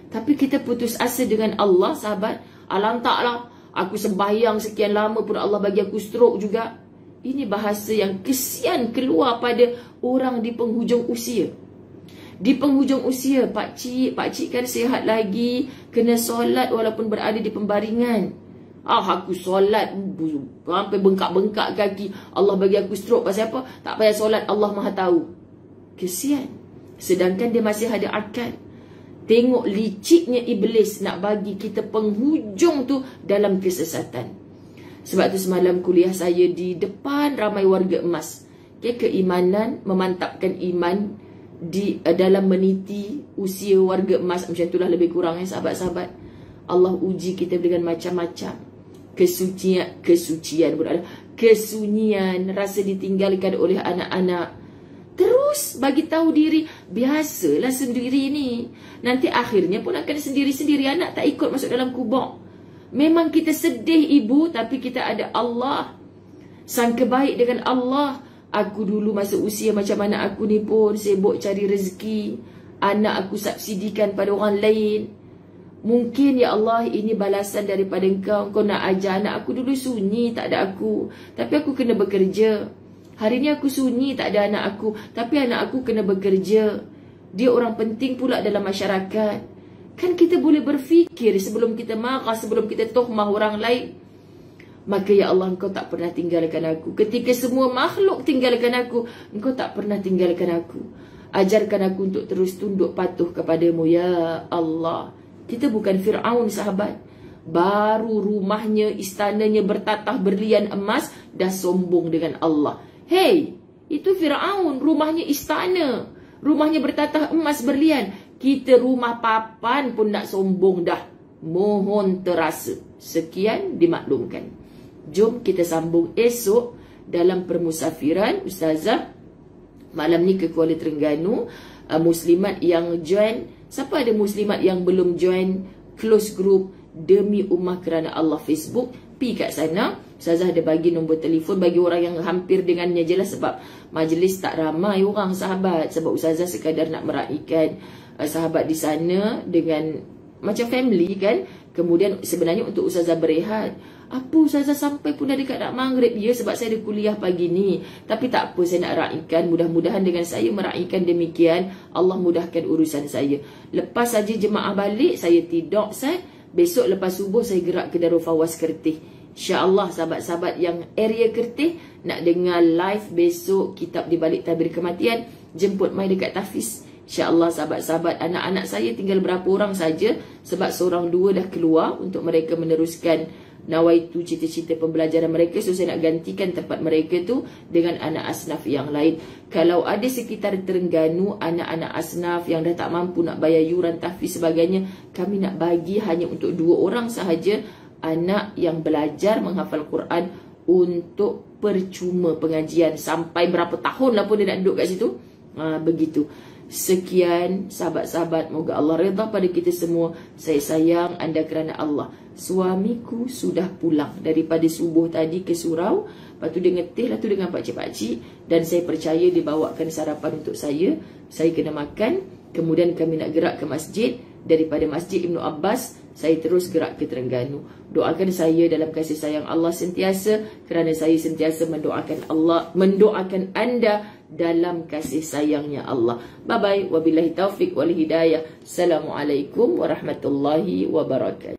Tapi kita putus asa dengan Allah, sahabat. Alam taklah, aku sembahyang sekian lama pun Allah bagi aku stroke juga. Ini bahasa yang kesian keluar pada orang di penghujung usia. Di penghujung usia, pakcik kan sihat lagi, kena solat walaupun berada di pembaringan. Aku solat sampai bengkak-bengkak kaki, Allah bagi aku stroke, pasal apa? Tak payah solat, Allah Maha tahu. Kesian. Sedangkan dia masih ada akal. Tengok liciknya iblis nak bagi kita penghujung tu dalam kesesatan. Sebab tu semalam kuliah saya di depan ramai warga emas. Keimanan, memantapkan iman di dalam meniti usia warga emas. Macam itulah lebih kurang sahabat-sahabat. Allah uji kita dengan macam-macam kesunyian, rasa ditinggalkan oleh anak-anak. Terus bagi tahu diri, biasalah sendiri ni. Nanti akhirnya pun akan sendiri-sendiri, anak tak ikut masuk dalam kubur. Memang kita sedih ibu, tapi kita ada Allah. Sangka baik dengan Allah. Aku dulu masa usia macam mana aku ni pun sibuk cari rezeki. Anak aku subsidikan pada orang lain. Mungkin ya Allah ini balasan daripada engkau. Engkau nak ajar anak aku dulu sunyi, tak ada aku. Tapi aku kena bekerja. Hari ni aku sunyi, tak ada anak aku. Tapi anak aku kena bekerja. Dia orang penting pula dalam masyarakat. Kan kita boleh berfikir sebelum kita marah, sebelum kita tuhmah orang lain. Maka ya Allah, engkau tak pernah tinggalkan aku. Ketika semua makhluk tinggalkan aku, engkau tak pernah tinggalkan aku. Ajarkan aku untuk terus tunduk patuh kepadamu ya Allah. Kita bukan Fir'aun, sahabat. Baru rumahnya, istananya bertatah berlian emas, dah sombong dengan Allah. Hey, itu Fir'aun, rumahnya istana, rumahnya bertatah emas berlian. Kita rumah papan pun nak sombong dah. Mohon terasa. Sekian dimaklumkan. Jom kita sambung esok dalam permusafiran Ustazah. Malam ni ke Kuala Terengganu. Muslimat yang join, siapa ada muslimat yang belum join close group Demi Ummah Kerana Allah Facebook, pergi kat sana. Ustazah ada bagi nombor telefon bagi orang yang hampir dengannya je lah. Sebab majlis tak ramai orang, sahabat. Sebab Ustazah sekadar nak meraihkan sahabat di sana dengan macam family kan. Kemudian sebenarnya untuk Ustazah berehat. Apa Ustazah sampai pun dah dekat nak maghrib? Ya, sebab saya ada kuliah pagi ni. Tapi tak apa, saya nak raikan. Mudah-mudahan dengan saya meraikan demikian, Allah mudahkan urusan saya. Lepas saja jemaah balik, saya tidur set. Besok lepas subuh saya gerak ke Darul Fawaz Kertih. InsyaAllah sahabat-sahabat yang area Kertih nak dengar live besok kitab di balik tabir kematian, jemput mai dekat Tafiz. InsyaAllah sahabat-sahabat, anak-anak saya tinggal berapa orang saja. Sebab seorang dua dah keluar untuk mereka meneruskan nawaitu cita-cita pembelajaran mereka. So saya nak gantikan tempat mereka tu dengan anak asnaf yang lain. Kalau ada sekitar Terengganu anak-anak asnaf yang dah tak mampu nak bayar yuran tahfiz sebagainya, kami nak bagi hanya untuk 2 orang sahaja anak yang belajar menghafal Quran untuk percuma pengajian. Sampai berapa tahun lah pun dia nak duduk kat situ. Begitu. Sekian sahabat-sahabat, moga Allah redha pada kita semua. Saya sayang anda kerana Allah. Suamiku sudah pulang daripada subuh tadi ke surau. Lepas tu dia ngetih lah tu dengan pakcik-pakcik. Dan saya percaya dia bawakan sarapan untuk saya. Saya kena makan. Kemudian kami nak gerak ke masjid. Daripada Masjid Ibnu Abbas, saya terus gerak ke Terengganu. Doakan saya dalam kasih sayang Allah sentiasa. Kerana saya sentiasa mendoakan Allah, mendoakan anda dalam kasih sayangnya Allah. Bye bye, wabillahi taufik wal hidayah. Assalamualaikum warahmatullahi wabarakatuh.